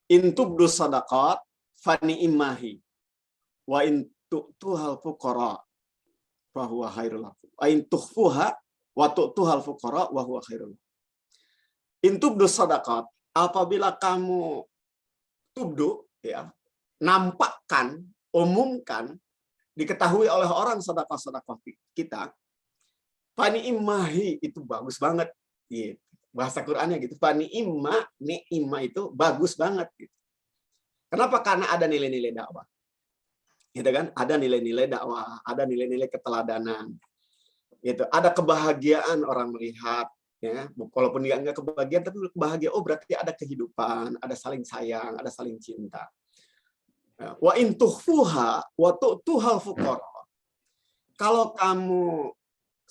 Intubdu sadaqat fani imahi wa intu'tuhal fuqara wa huwa khairul lakum. Wa intukhfuha wa tu'tuhal fuqara wa huwa khairul lakum. Intubdu sadaqat, apabila kamu tubdu, ya, nampakkan, umumkan, diketahui oleh orang sedekah-sedekah kita, fani imahi itu bagus banget, gitu. Bahasa Qur'annya gitu. Fani imma, ni'imah itu bagus banget. Gitu. Kenapa? Karena ada nilai-nilai dakwah. Gitu kan? Ada nilai-nilai dakwah, ada nilai-nilai keteladanan. Gitu. Ada kebahagiaan orang melihat, ya. Walaupun dia nggak kebahagiaan, tapi kebahagiaan. Oh, berarti ada kehidupan, ada saling sayang, ada saling cinta. Wa in tukhfuha wa tu'tuhal fuqara. Kalau kamu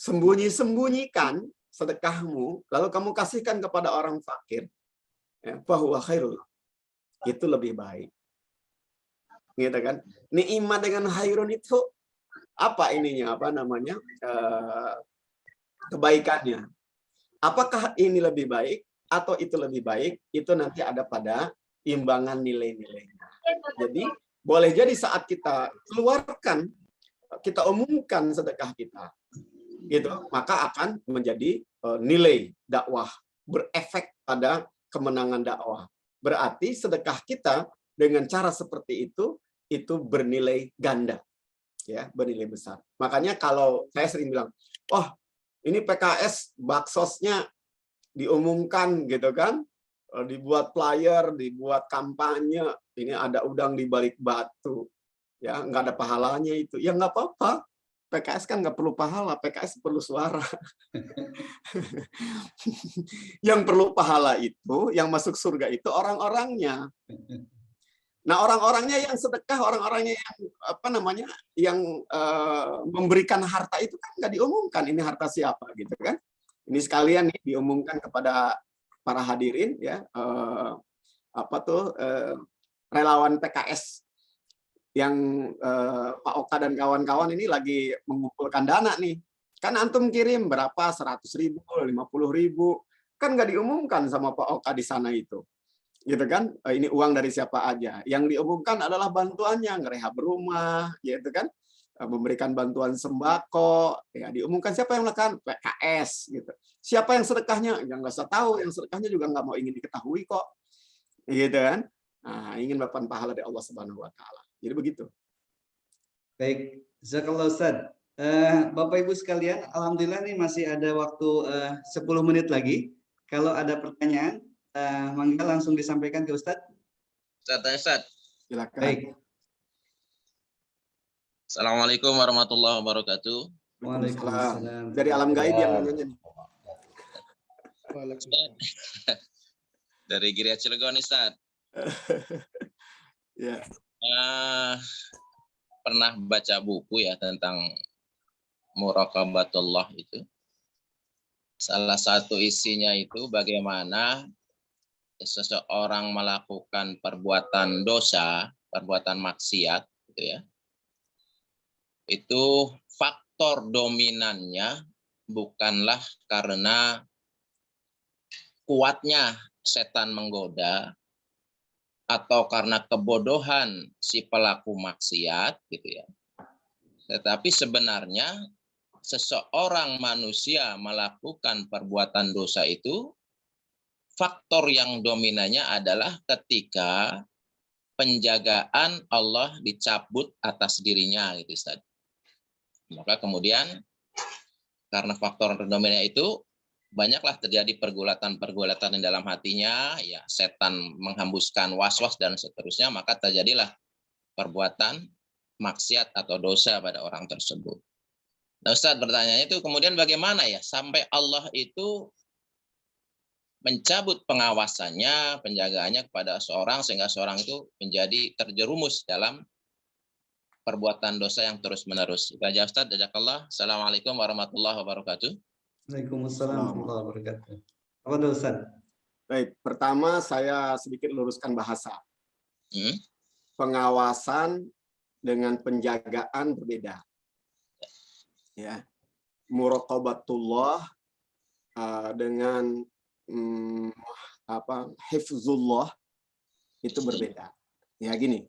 sembunyi-sembunyikan sedekahmu, lalu kamu kasihkan kepada orang fakir, ya, fahuwa khairul. Itu lebih baik. Gitu kan? Ni'imah dengan khairun itu apa ininya? Apa namanya? Kebaikannya. Apakah ini lebih baik atau itu lebih baik? Itu nanti ada pada imbangan nilai-nilainya. Jadi boleh jadi saat kita keluarkan, kita umumkan sedekah kita, gitu, maka akan menjadi nilai dakwah, berefek pada kemenangan dakwah. Berarti sedekah kita dengan cara seperti itu bernilai ganda, ya, bernilai besar. Makanya kalau saya sering bilang, oh ini PKS baksosnya diumumkan, gitu kan, dibuat flyer, dibuat kampanye, ini ada udang di balik batu, ya, nggak ada pahalanya itu, ya nggak apa-apa. PKS kan nggak perlu pahala, PKS perlu suara. Yang perlu pahala itu, yang masuk surga itu orang-orangnya. Nah, orang-orangnya yang sedekah, orang-orangnya yang apa namanya, yang memberikan harta itu kan nggak diumumkan ini harta siapa, gitu kan? Ini sekalian nih diumumkan kepada para hadirin, ya, relawan PKS yang Pak Oka dan kawan-kawan ini lagi mengumpulkan dana nih. Kan antum kirim berapa, 100.000, 50.000, kan nggak diumumkan sama Pak Oka di sana itu. Gitu kan? Ini uang dari siapa aja. Yang diumumkan adalah bantuannya, ngerehab rumah, gitu kan? Memberikan bantuan sembako, ya, diumumkan siapa yang melakukan, PKS, gitu. Siapa yang sedekahnya, yang nggak usah tahu, yang sedekahnya juga nggak mau ingin diketahui kok, gitu kan? Nah, ingin mendapatkan pahala dari Allah Subhanahu Wa Taala. Jadi begitu. Baik, jazakallah Ustaz. Bapak Ibu sekalian, alhamdulillah nih masih ada waktu 10 menit lagi. Kalau ada pertanyaan, mangga langsung disampaikan ke Ustaz. Ustaz. Silakan. Baik. Assalamualaikum warahmatullahi wabarakatuh. Waalaikumsalam. Dari alam gaib yang nanya. Dari Giriya Cilegon, Ustaz. Ya. Pernah baca buku ya tentang muraqabatullah itu. Salah satu isinya itu bagaimana seseorang melakukan perbuatan dosa, perbuatan maksiat, gitu ya. Itu faktor dominannya bukanlah karena kuatnya setan menggoda atau karena kebodohan si pelaku maksiat, gitu ya. Tetapi sebenarnya seseorang manusia melakukan perbuatan dosa itu faktor yang dominannya adalah ketika penjagaan Allah dicabut atas dirinya, gitu Ustaz. Maka kemudian karena faktor dominannya itu banyaklah terjadi pergulatan-pergulatan di dalam hatinya, ya setan menghembuskan was-was dan seterusnya, maka terjadilah perbuatan maksiat atau dosa pada orang tersebut. Nah, Ustaz, bertanya itu kemudian bagaimana ya sampai Allah itu mencabut pengawasannya, penjagaannya kepada seorang sehingga seorang itu menjadi terjerumus dalam perbuatan dosa yang terus-menerus. Itu aja Ustaz, jazakallah. Assalamualaikum warahmatullahi wabarakatuh. Waalaikumsalam warahmatullahi wabarakatuh. Apa itu Ustaz? Baik, pertama saya sedikit luruskan bahasa. Pengawasan dengan penjagaan berbeda. Ya. Muraqabatullah dengan hifzullah itu berbeda. Ya gini.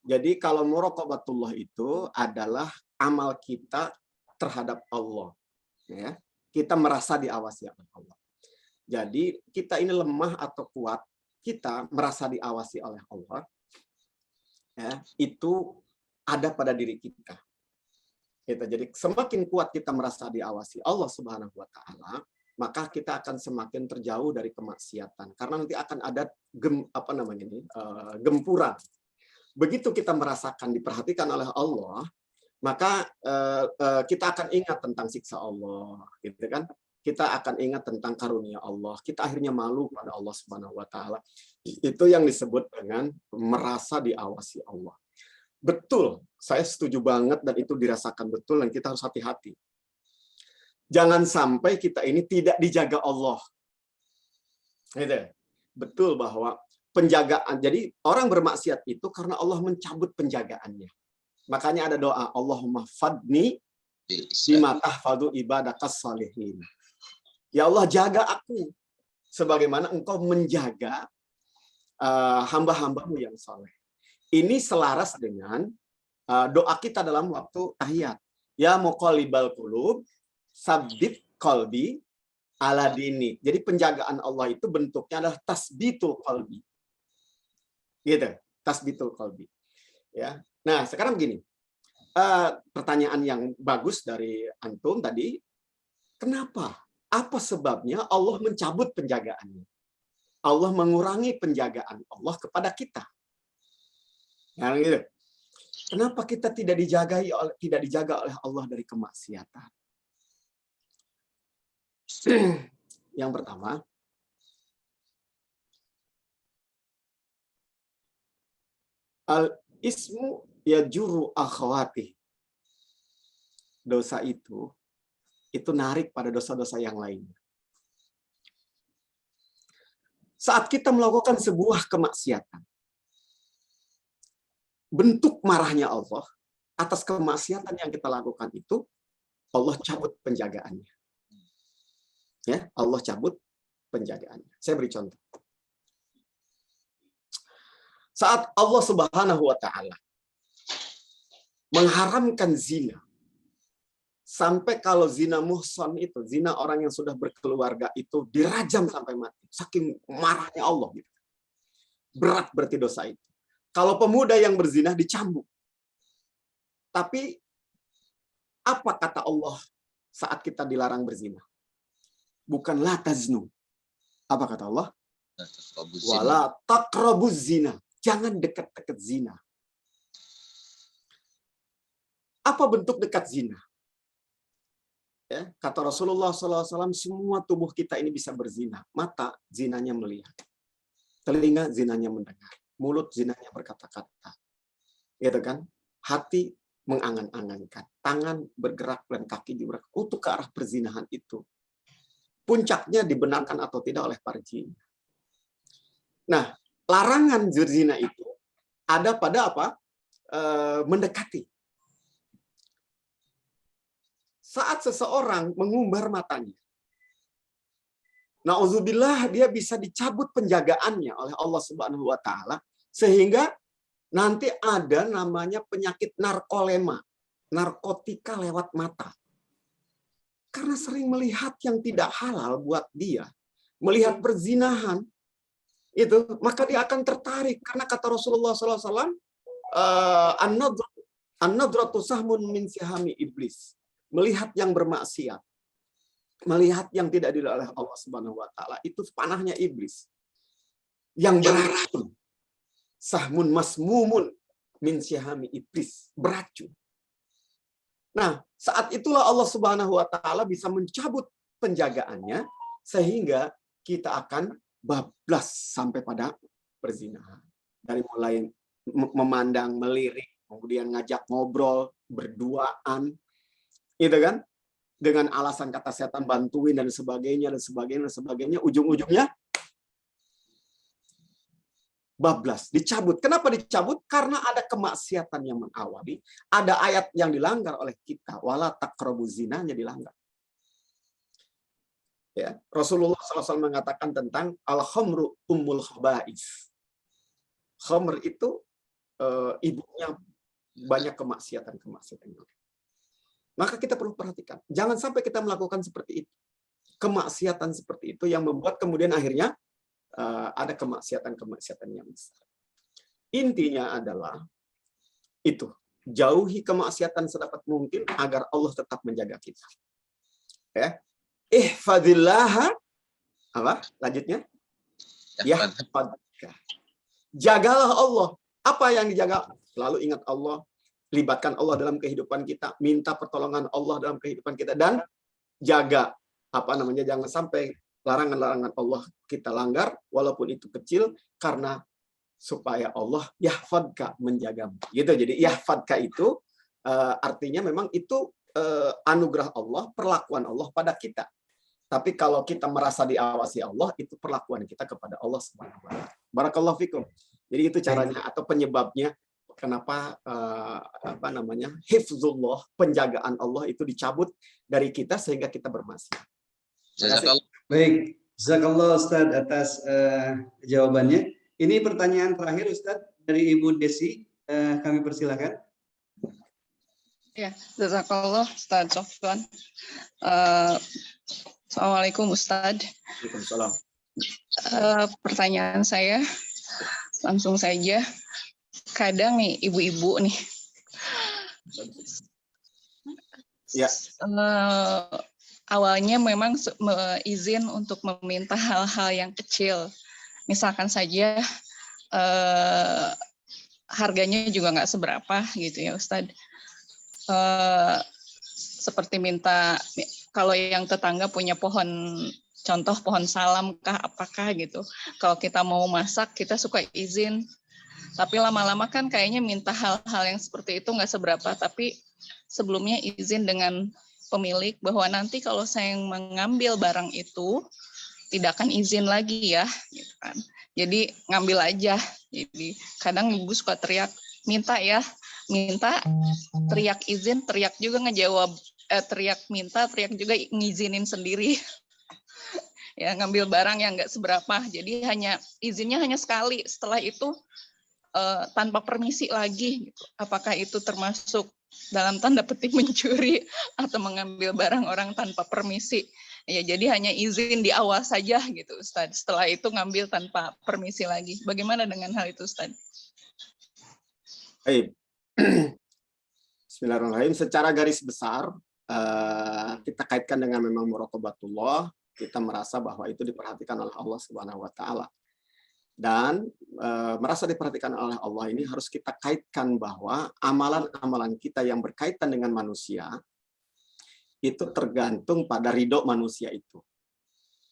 Jadi kalau muraqabatullah itu adalah amal kita terhadap Allah. Ya. Kita merasa diawasi oleh Allah. Jadi kita ini lemah atau kuat, kita merasa diawasi oleh Allah. ya, itu ada pada diri kita. Gitu. Jadi semakin kuat kita merasa diawasi Allah Subhanahu wa taala, maka kita akan semakin terjauh dari kemaksiatan. Karena nanti akan ada gempuran. Begitu kita merasakan diperhatikan oleh Allah, maka kita akan ingat tentang siksa Allah, gitu kan? Kita akan ingat tentang karunia Allah. Kita akhirnya malu pada Allah Subhanahu wa taala. Itu yang disebut dengan merasa diawasi Allah. Betul, saya setuju banget dan itu dirasakan betul dan kita harus hati-hati. Jangan sampai kita ini tidak dijaga Allah. Gitu. Betul bahwa penjagaan, jadi orang bermaksiat itu karena Allah mencabut penjagaannya. Makanya ada doa, Allahumma fadni bima tahfadu ibadakas salihin. Ya Allah, jaga aku sebagaimana engkau menjaga hamba-hambamu yang saleh. Ini selaras dengan doa kita dalam waktu tahiyat. Ya muqallibal qulub, sabbit qalbi ala dini. Jadi penjagaan Allah itu bentuknya adalah tasbitul qalbi. Gitu, tasbitul qalbi. Ya. Nah, sekarang begini. Pertanyaan yang bagus dari antum tadi, kenapa? Apa sebabnya Allah mencabut penjagaannya? Allah mengurangi penjagaan Allah kepada kita. Nah, gitu. Kenapa kita tidak dijaga oleh Allah dari kemaksiatan? Yang pertama, al-ismu yajuru akhawati. Dosa itu narik pada dosa-dosa yang lain. Saat kita melakukan sebuah kemaksiatan, bentuk marahnya Allah atas kemaksiatan yang kita lakukan itu, Allah cabut penjagaannya. Ya, Allah cabut penjagaannya. Saya beri contoh. Saat Allah Subhanahu wa taala mengharamkan zina, sampai kalau zina muhsan itu, zina orang yang sudah berkeluarga itu dirajam sampai mati. Saking marahnya Allah gitu. Berat berarti dosa itu. Kalau pemuda yang berzina dicambuk. Tapi apa kata Allah saat kita dilarang berzina? Bukan la taznu. Apa kata Allah? Wala taqrabuz zina. Jangan dekat-dekat zina. Apa bentuk dekat zina? Ya, kata Rasulullah SAW, semua tubuh kita ini bisa berzina. Mata zinanya melihat. Telinga zinanya mendengar. Mulut zinanya berkata-kata. Gitu kan? Hati mengangan-angankan. Tangan bergerak dan kaki digerak untuk ke arah perzinahan itu. Puncaknya dibenarkan atau tidak oleh para jin. Nah, larangan berzina itu ada pada apa? Mendekati. Saat seseorang mengumbar matanya, na'udzubillah, dia bisa dicabut penjagaannya oleh Allah Subhanahu wa taala sehingga nanti ada namanya penyakit narkolema, narkotika lewat mata. Karena sering melihat yang tidak halal buat dia, melihat perzinahan itu, maka dia akan tertarik karena kata Rasulullah SAW, an-nadratu sahmun min sihami iblis. Melihat yang bermaksiat, melihat yang tidak diridhoi oleh Allah Subhanahu wa taala, itu panahnya iblis. Yang beracun. Sahmun masmumun min sihami iblis, beracun. Nah, saat itulah Allah Subhanahu wa taala bisa mencabut penjagaannya sehingga kita akan bablas sampai pada perzinahan. Dari mulai memandang, melirik, kemudian ngajak ngobrol, berduaan, gitu kan? Dengan alasan kata setan bantuin dan sebagainya, ujung-ujungnya bablas, dicabut. Kenapa dicabut? Karena ada kemaksiatan yang mengawali, ada ayat yang dilanggar oleh kita, wala taqrabu zinanya dilanggar. Ya, Rasulullah SAW mengatakan tentang al-khamru ummul khaba'is. Khamr itu ibunya banyak kemaksiatan. Maka kita perlu perhatikan. Jangan sampai kita melakukan seperti itu. Kemaksiatan seperti itu yang membuat kemudian akhirnya ada kemaksiatan yang besar. Intinya adalah Itu. Jauhi kemaksiatan sedapat mungkin agar Allah tetap menjaga kita. Ya. Ihfadillah, apa? Lanjutnya? Yahfadka. Jagalah Allah. Apa yang dijaga? Selalu ingat Allah, libatkan Allah dalam kehidupan kita, minta pertolongan Allah dalam kehidupan kita, dan jaga jangan sampai larangan-larangan Allah kita langgar walaupun itu kecil, karena supaya Allah yahfadka, menjagamu. Gitu. Jadi yahfadka itu artinya memang itu anugerah Allah, perlakuan Allah pada kita. Tapi kalau kita merasa diawasi Allah, itu perlakuan kita kepada Allah Subhanahu wa taala. Barakallahu fikum. Jadi itu caranya atau penyebabnya kenapa hifzullah, penjagaan Allah itu dicabut dari kita sehingga kita bermaksiat. Baik, jazakallah Ustaz atas jawabannya. Ini pertanyaan terakhir Ustaz dari Ibu Desi, kami persilakan. Ya, jazakallah Ustaz Sofwan. Assalamualaikum Ustaz. Waalaikumsalam. Pertanyaan saya langsung saja. Kadang nih ibu-ibu nih, Ya. Awalnya memang izin untuk meminta hal-hal yang kecil. Misalkan saja harganya juga nggak seberapa gitu ya Ustadz. Seperti minta, kalau yang tetangga punya contoh pohon salam kah apakah gitu. Kalau kita mau masak kita suka izin. Tapi lama-lama kan kayaknya minta hal-hal yang seperti itu nggak seberapa. Tapi sebelumnya izin dengan pemilik bahwa nanti kalau saya mengambil barang itu tidak akan izin lagi ya, gitu kan. Jadi ngambil aja. Jadi kadang ibu suka teriak, minta ya, minta, teriak izin, teriak juga ngejawab, teriak minta, teriak juga ngizinin sendiri. Ya ngambil barang yang nggak seberapa. Jadi izinnya hanya sekali. Setelah itu tanpa permisi lagi. Gitu. Apakah itu termasuk dalam tanda petik mencuri atau mengambil barang orang tanpa permisi? Ya, jadi hanya izin di awal saja gitu, Ustaz. Setelah itu ngambil tanpa permisi lagi. Bagaimana dengan hal itu, Ustaz? Baik. Bismillahirrahmanirrahim. Secara garis besar, kita kaitkan dengan memang muraqabatullah, kita merasa bahwa itu diperhatikan oleh Allah Subhanahu wa taala. Dan merasa diperhatikan oleh Allah ini harus kita kaitkan bahwa amalan-amalan kita yang berkaitan dengan manusia itu tergantung pada ridho manusia itu.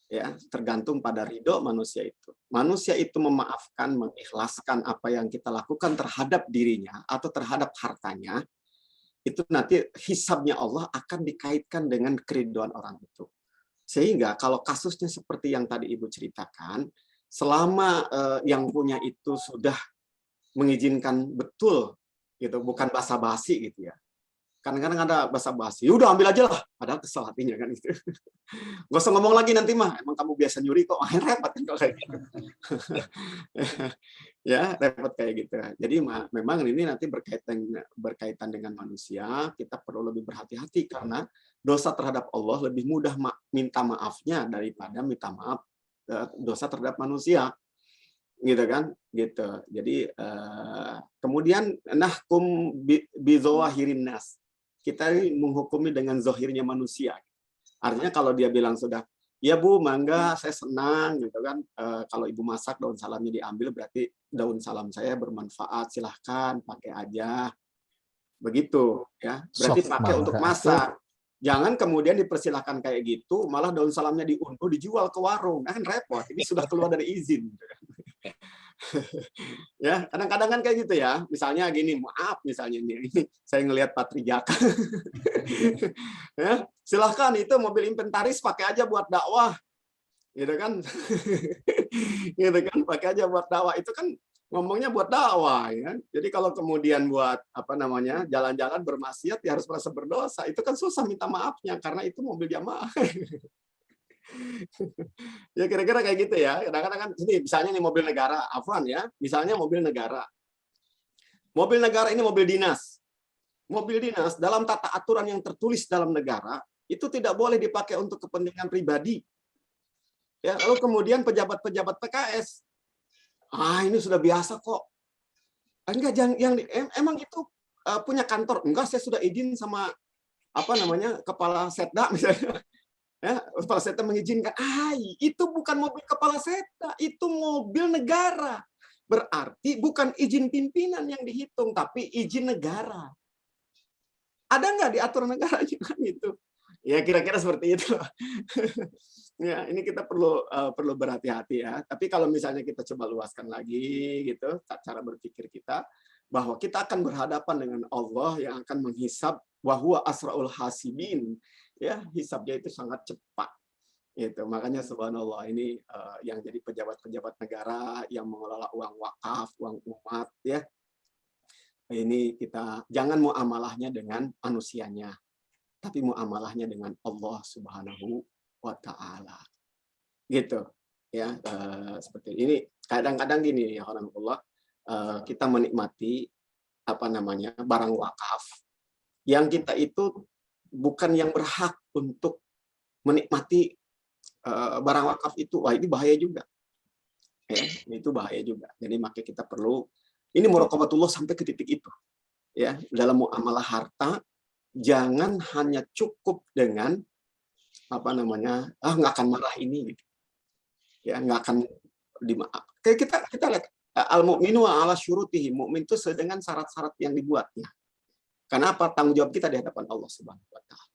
Ya, tergantung pada ridho manusia itu. Manusia itu memaafkan, mengikhlaskan apa yang kita lakukan terhadap dirinya atau terhadap hartanya, itu nanti hisabnya Allah akan dikaitkan dengan keriduan orang itu. Sehingga kalau kasusnya seperti yang tadi Ibu ceritakan, selama yang punya itu sudah mengizinkan betul, gitu, bukan basa-basi gitu ya. Kadang-kadang ada basa-basi, udah ambil aja lah, padahal kesel hatinya kan itu. Gak usah ngomong lagi nanti mah, emang kamu biasa nyuri kok, repot kan kalau kayak gitu. Ya repot kayak gitu. Jadi memang ini nanti berkaitan dengan manusia, kita perlu lebih berhati-hati karena dosa terhadap Allah lebih mudah minta maafnya daripada minta maaf dosa terhadap manusia, gitu kan, gitu. Jadi kemudian nahkum bizawahirin nas, kita ini menghukumi dengan zahirnya manusia. Artinya kalau dia bilang sudah, ya Bu, mangga, saya senang, gitu kan. Kalau Ibu masak daun salamnya diambil, berarti daun salam saya bermanfaat, silahkan pakai aja, begitu ya. Berarti pakai untuk masak. Jangan kemudian dipersilahkan kayak gitu, malah daun salamnya diunduh, dijual ke warung, kan repot. Ini sudah keluar dari izin. Ya, kadang-kadang kan kayak gitu ya. Misalnya gini, maaf misalnya ini saya ngelihat Patrijaka. Ya, silahkan itu mobil inventaris pakai aja buat dakwah. Gitu kan? Gitu kan, pakai aja buat dakwah. Itu kan ngomongnya buat dakwah ya. Jadi kalau kemudian buat jalan-jalan bermaksiat ya harus merasa berdosa. Itu kan susah minta maafnya karena itu mobil jamaah. Ya kira-kira kayak gitu ya. Kadang-kadang kan ini misalnya nih mobil negara, afwan ya. Misalnya mobil negara. Mobil negara ini mobil dinas. Mobil dinas dalam tata aturan yang tertulis dalam negara itu tidak boleh dipakai untuk kepentingan pribadi. Ya, lalu kemudian pejabat-pejabat PKS, ini sudah biasa kok. Enggak, emang itu punya kantor? Enggak, saya sudah izin sama kepala setda misalnya. Ya, kepala setda mengizinkan. Itu bukan mobil kepala setda, itu mobil negara. Berarti bukan izin pimpinan yang dihitung, tapi izin negara. Ada nggak di aturan negara juga gitu? Ya kira-kira seperti itu. Ya, ini kita perlu berhati-hati ya. Tapi kalau misalnya kita coba luaskan lagi gitu, cara berpikir kita, bahwa kita akan berhadapan dengan Allah yang akan menghisab, wahwa asraul hasibin. Ya, hisabnya itu sangat cepat. Gitu. Makanya subhanallah ini yang jadi pejabat-pejabat negara yang mengelola uang wakaf, uang umat ya. Ini kita jangan muamalahnya dengan manusianya, tapi muamalahnya dengan Allah Subhanahu wa taala. Gitu. Ya, seperti ini. Kadang-kadang gini ya Allah, kita menikmati barang wakaf yang kita itu bukan yang berhak untuk menikmati barang wakaf itu. Wah, ini bahaya juga. Ya, itu bahaya juga. Jadi makanya kita perlu ini muraqabatullah sampai ke titik itu. Ya, dalam muamalah harta jangan hanya cukup dengan nggak akan marah ini gitu. Ya, nggak akan dimaaf. Kayak kita lihat al-mu'minu ala syurutihi, mukmin itu dengan syarat-syarat yang dibuatnya. Kenapa? Tanggung jawab kita di hadapan Allah Subhanahu wa taala.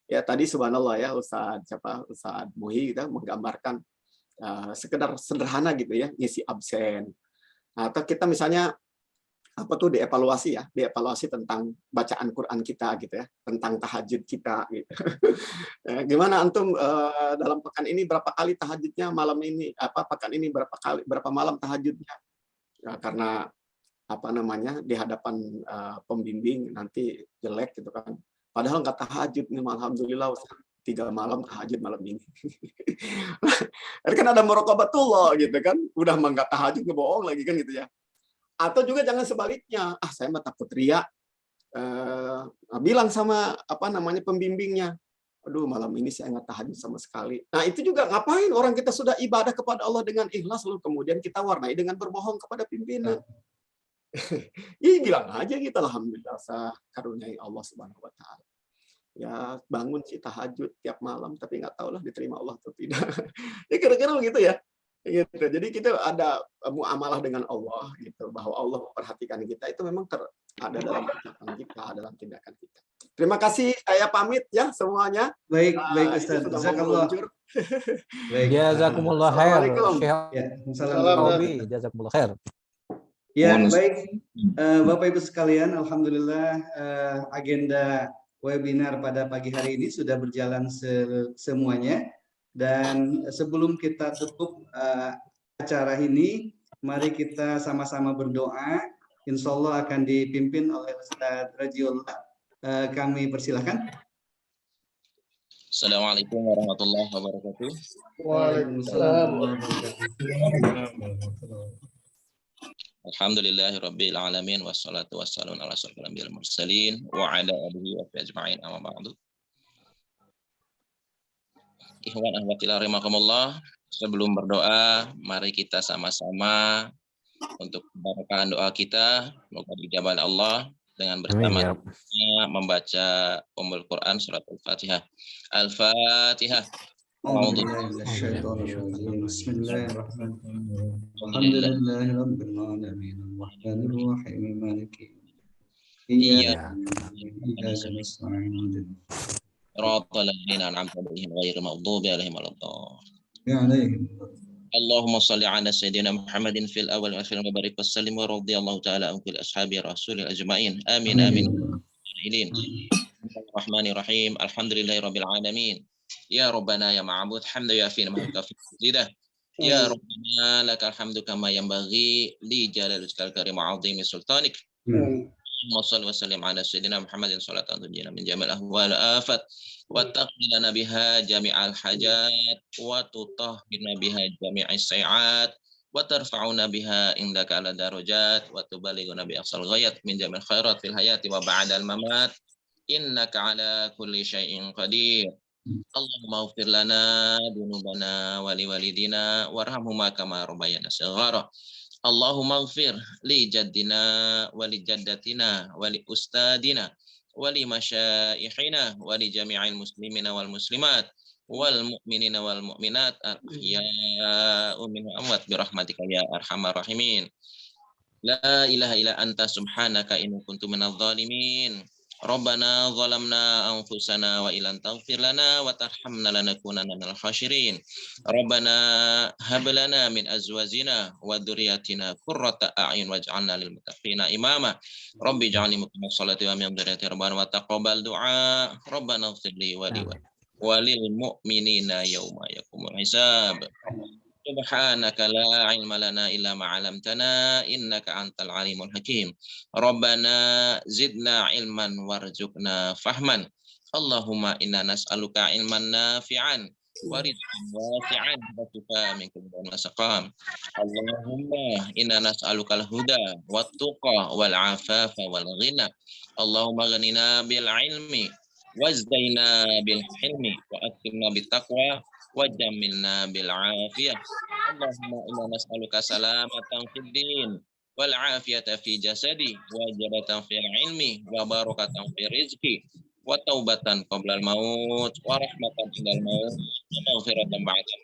Ya, tadi subhanallah ya Ustaz Muhi kita menggambarkan sekedar sederhana gitu ya, ngisi absen. Atau kita misalnya dievaluasi tentang bacaan Quran kita gitu ya, tentang tahajud kita gitu. Gimana antum dalam pekan ini berapa kali tahajudnya, malam ini pekan ini berapa malam tahajudnya? Ya, karena di hadapan pembimbing nanti jelek gitu kan. Padahal nggak tahajud nih, alhamdulillah 3 malam tahajud malam ini. Kan ada muraqabatullah gitu kan, udah nggak tahajud ngebohong lagi kan gitu ya. Atau juga jangan sebaliknya, saya mah takut riya, bilang sama pembimbingnya, aduh malam ini saya nggak tahajud sama sekali. Nah itu juga ngapain orang kita sudah ibadah kepada Allah dengan ikhlas lalu kemudian kita warnai dengan berbohong kepada pimpinan. Ya bilang aja gitu, alhamdulillah saya karuniai Allah Subhanahu wa taala. Ya bangun sih tahajud tiap malam tapi nggak tahu lah diterima Allah atau tidak. Ya kira-kira begitu ya. Gitu. Jadi kita ada muamalah dengan Allah gitu, bahwa Allah memperhatikan kita itu memang ada dalam ucapan kita, dalam tindakan kita. Terima kasih, saya pamit ya semuanya. Baik Ustaz. Jazakallah. Baik. Jazakumullah khair. Ya, Jazakumullah khair. Ya, baik Bapak Ibu sekalian, alhamdulillah agenda webinar pada pagi hari ini sudah berjalan semuanya. Dan sebelum kita tutup acara ini, mari kita sama-sama berdoa. Insya Allah akan dipimpin oleh Ustaz Rajiullah. Kami persilahkan. Assalamualaikum warahmatullahi wabarakatuh. Waalaikumsalam. Alhamdulillahirabbil alamin wassalatu wassalamu ala asyrofil anbiya'il mursalin wa ala alihi wa sahbihi ajma'in amma ba'du. Ikhwan ahwatillah rahimakumullah, sebelum berdoa mari kita sama-sama untuk membacakan doa kita, semoga dijabah Allah dengan bersama membaca Ummul Quran surat Al-Fatihah. Al-Fatihah. Allahumma salli ala sayyidina Muhammadin fil awal wa fil mubarak wassalim wa radhiyallahu ta'ala an kulli ashabi rasulil ajma'in. Amin amin. Bismillahirrahmanirrahim. Alhamdulillahirabbil alamin. Ya Rabbana ya Ma'bud hamda ya fi mahka fi zidah. Ya Rabbana lakal hamdu kama yanbaghi li jalalika al-karim 'azimi sultanik. Allahumma shalli wa sallim ala sayyidina Muhammadin salatan tunjina min jamil ahwal afat wa taqdina biha jami'al hajat wa tutahhirna biha jami'is sayiat wa tarfa'una biha indaka ala darajat wa tubalighuna bi aqsal ghayat min jamil khairat fil hayati wa ba'dal mamat innaka ala kulli syai'in qadir. Allahumma ighfir lana dzunubana wa liwalidina warhamhuma kama rabbayana shaghara. Allahumma ighfir li jaddina wa li jaddatina wa li ustadina wa li masyaikhina wa li jami'il muslimina wal muslimat wal mu'minina wal mu'minat ahya'u minhum amwat bi rahmatika ya arhamar rahimin. La ilaha illa anta subhanaka inni kuntu minadh dhalimin. Rabbana zalamna anfusana wa illam taghfir lana wa tarhamna lanakunanna minal khasirin. Rabbana hab lana min azwajina wa dhurriyyatina qurrata a'yun waj'alna lil muttaqina imama. Rabbi ij'alni muqimas salati wa min dhurriyyati rabbana wa taqabbal du'a. Rabbana ighfir li wa li wa lil mu'minina yawma yaqumul hisab. Subhanaka la ilma lana illa ma 'allamtana innaka antal alimul hakim. Rabbana zidna ilman warzuqna fahman. Allahumma inna nas'aluka ilman nafi'an wa rizqan wasi'an wa shifaan min kulli da'in wa saqam. Allahumma inna nas'aluka al-huda wat tuqa wal 'afafa wal ghina. Allahumma ghnina bil ilmi wazdaina bil hilmi wa akrimna bit taqwa wajamilna bil afiyah. Allahumma inna nas'aluka salamatan fid din wal afiyata fi jasadi wa jabatan fil ilmi wa barakatan fi rizqi wa taubatan qabla al maut wa rahmatan indal maut wa maghfiratan ba'da al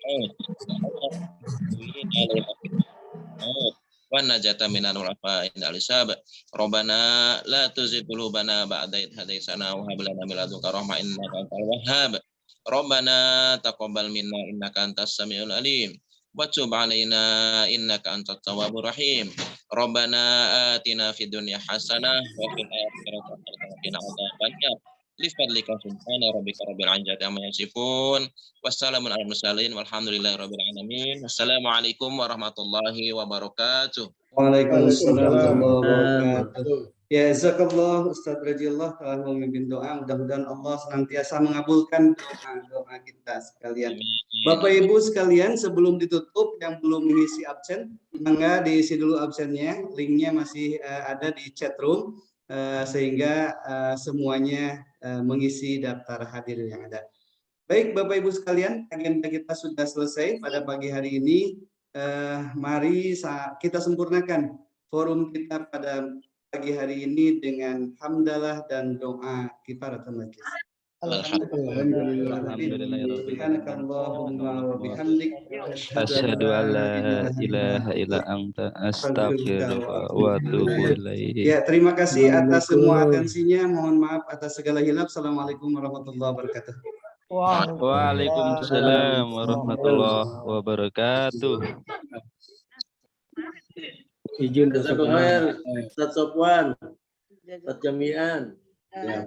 maut wa najatan minal ulafa indal hisab. Rabbana la tuzigh qulubana ba'da idh hadaytana wa hab lana min ladunka rahmah innaka antal wahhab. Rabbana taqabbal minna innaka antas samiul alim wa tub alaina innaka antat tawwabur rahim. Rabbana atina fid dunya hasanah wa fil akhirati hasanah wa qina adzabannar. Lifadlika subhana rabbika rabbil izzati amma yasifun. Wassalamun alal mursalin walhamdulillahi rabbil alamin. Wassalamualaikum warahmatullahi wabarakatuh. Waalaikumsalam warahmatullahi wabarakatuh. Ya, jazakallah Ustaz Radhiyallah telah memimpin doa. Mudah-mudahan Allah senantiasa mengabulkan doa kita sekalian. Bapak Ibu sekalian, sebelum ditutup yang belum mengisi absen, mangga diisi dulu absennya. Linknya masih ada di chat room sehingga semuanya mengisi daftar hadir yang ada. Baik Bapak Ibu sekalian, agenda kita sudah selesai pada pagi hari ini. Mari kita sempurnakan forum kita pada pagi hari ini dengan hamdalah dan doa kifaratul majlis. Subhanakallahumma wa bihamdik asyhadu an la ilaha illa anta astaghfiruka wa atubu ilaik. Ya, terima kasih atas semua atensinya. Mohon maaf atas segala hilaf. Assalamualaikum warahmatullahi wabarakatuh. Waalaikumsalam warahmatullahi wabarakatuh. Izin Ustaz Sofwan, Ustaz Jami'an.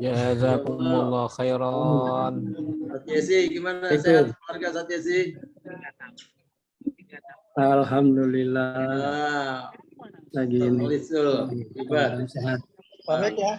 Jazakumullah khairan. Ustaz Yesi, gimana sehat keluarga Ustaz Yesi? Alhamdulillah. Lagi ini. Sehat. Pamit ya.